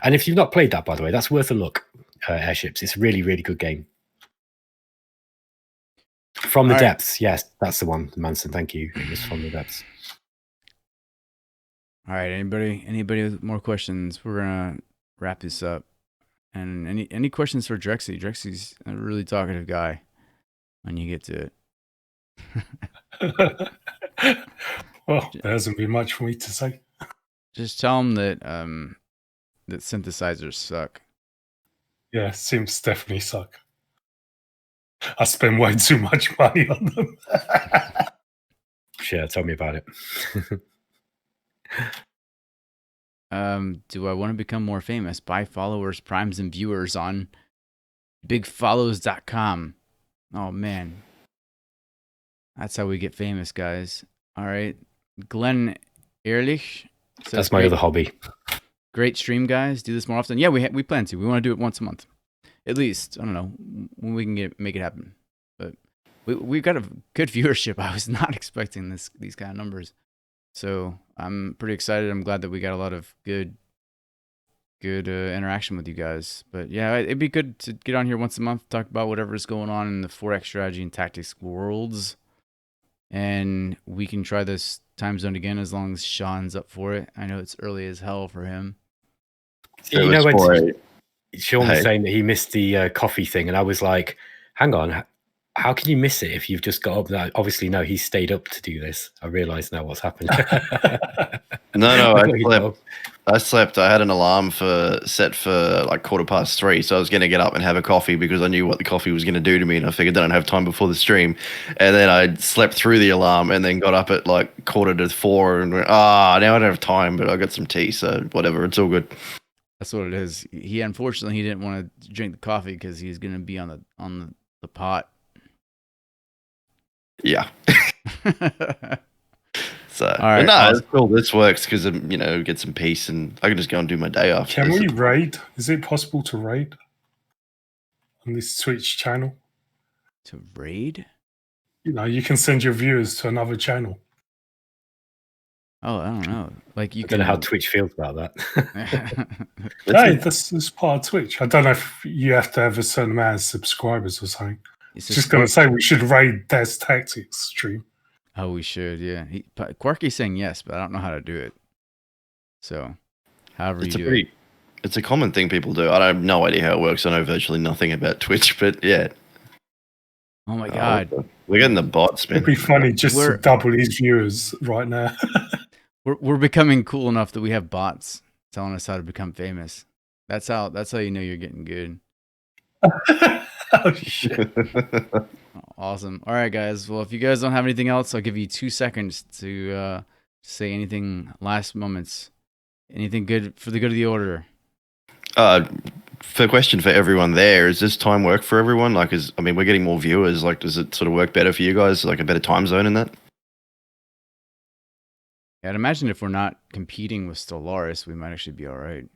And if you've not played that, by the way, that's worth a look. Airships, it's a really, really good game. From the Depths, yes, that's the one, Manson. Thank you. It was From the Depths. All right, anybody with more questions? We're gonna wrap this up. And any questions for Drexy? Drexy's a really talkative guy when you get to it. Well, there hasn't been much for me to say. Just tell him that that synthesizers suck. Yeah, seems to definitely suck. I spend way too much money on them. Sure, tell me about it. Do I want to become more famous? Buy followers, primes, and viewers on bigfollows.com. Oh, man. That's how we get famous, guys. All right. Glenn Ehrlich. That's my other hobby. Great stream, guys. Do this more often. Yeah, we plan to. We want to do it once a month. At least, I don't know, when we can make it happen. But we've got a good viewership. I was not expecting these kind of numbers. So I'm pretty excited. I'm glad that we got a lot of good interaction with you guys. But yeah, it'd be good to get on here once a month, talk about whatever's going on in the 4X strategy and tactics worlds. And we can try this time zone again as long as Shaun's up for it. I know it's early as hell for him. So you know, when Shaun was saying that he missed the coffee thing, and I was like, hang on, how can you miss it if you've just got up? Now, obviously, no, he stayed up to do this. I realise now what's happened. No, I slept. I had an alarm set for like 3:15, so I was going to get up and have a coffee because I knew what the coffee was going to do to me, and I figured I don't have time before the stream. And then I slept through the alarm, and then got up at like 3:45 and went, now I don't have time, but I got some tea, so whatever, it's all good. That's what it is. He unfortunately he didn't want to drink the coffee because he's gonna be on the pot. Yeah. So, All right, no, awesome. it's cool. This works because get some peace, and I can just go and do my day after. Can this. we raid? Is it possible to raid on this Twitch channel? To raid? You can send your viewers to another channel. Oh, I don't know. Like you I can. don't know how Twitch feels about that. Hey, that's part of Twitch. I don't know if you have to have a certain amount of subscribers or something. Just going to say we should raid Des Tactics stream. Oh, we should, yeah. Quarky's saying yes, but I don't know how to do it. So, however you do it. It's a common thing people do. I have no idea how it works. I know virtually nothing about Twitch, but yeah. Oh my god. We're getting the bots, man. It'd be funny just to double his viewers right now. we're becoming cool enough that we have bots telling us how to become famous. That's how you know you're getting good. Oh shit. Awesome. All right, guys. Well, if you guys don't have anything else, I'll give you 2 seconds to say anything, last moments. Anything good for the good of the order. For a question for everyone there, is this time work for everyone? Like, we're getting more viewers. Like, does it sort of work better for you guys? Like a better time zone in that? Yeah, I'd imagine if we're not competing with Stellaris, we might actually be all right.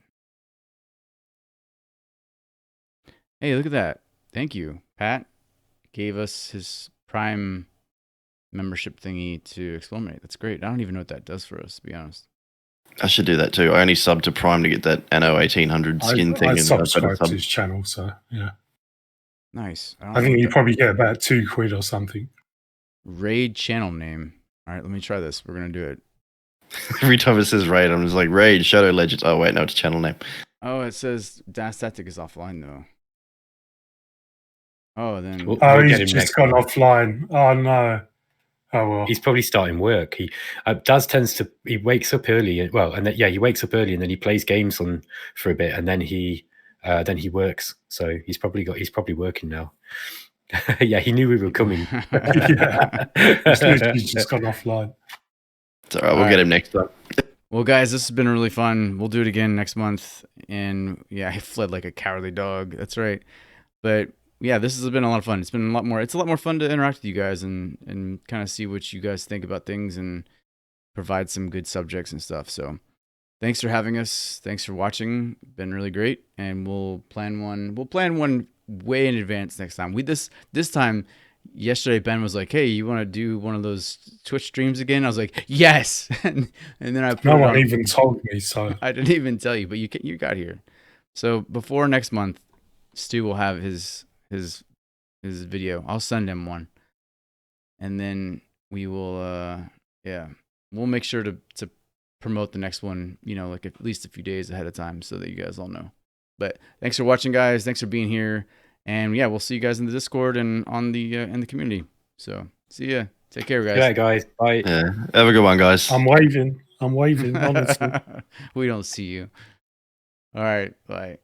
Hey, look at that. Thank you. Pat gave us his Prime membership thingy to Explominate. That's great. I don't even know what that does for us, to be honest. I should do that too. I only subbed to Prime to get that Anno 1800 skin thing. I subscribe to his channel, so yeah. Nice. I think you probably get about £2 or something. Raid channel name. All right, let me try this. We're going to do it. Every time it says raid, I'm just like, raid, Shadow Legends. Oh, wait, no, it's channel name. Oh, it says Static is offline, though. Oh, then. He's just gone offline. Oh, no. Oh, well. He's probably starting work. He wakes up early. He wakes up early and then he plays games for a bit and then he works. So he's probably working now. Yeah, he knew we were coming. Yeah. He's literally just gone offline. It's all right. We'll get him next time. Well, guys, this has been really fun. We'll do it again next month. And yeah, I fled like a cowardly dog. That's right. But yeah, this has been a lot of fun. It's been a lot more fun to interact with you guys and kind of see what you guys think about things and provide some good subjects and stuff. So thanks for having us. Thanks for watching. Been really great. And we'll plan one way in advance next time. This time, yesterday Ben was like, "Hey, you want to do one of those Twitch streams again?" I was like, "Yes." and then I no one even told me, so I didn't even tell you, but you got here. So before next month, Stu will have his video. I'll send him one, and then we will we'll make sure to promote the next one, like at least a few days ahead of time so that you guys all know. But thanks for watching, guys. Thanks for being here. And yeah, we'll see you guys in the Discord and on the in the community. So see ya. Take care, guys. Yeah, guys. Bye. Yeah. Have a good one, guys. I'm waving. Honestly. We don't see you. All right. Bye.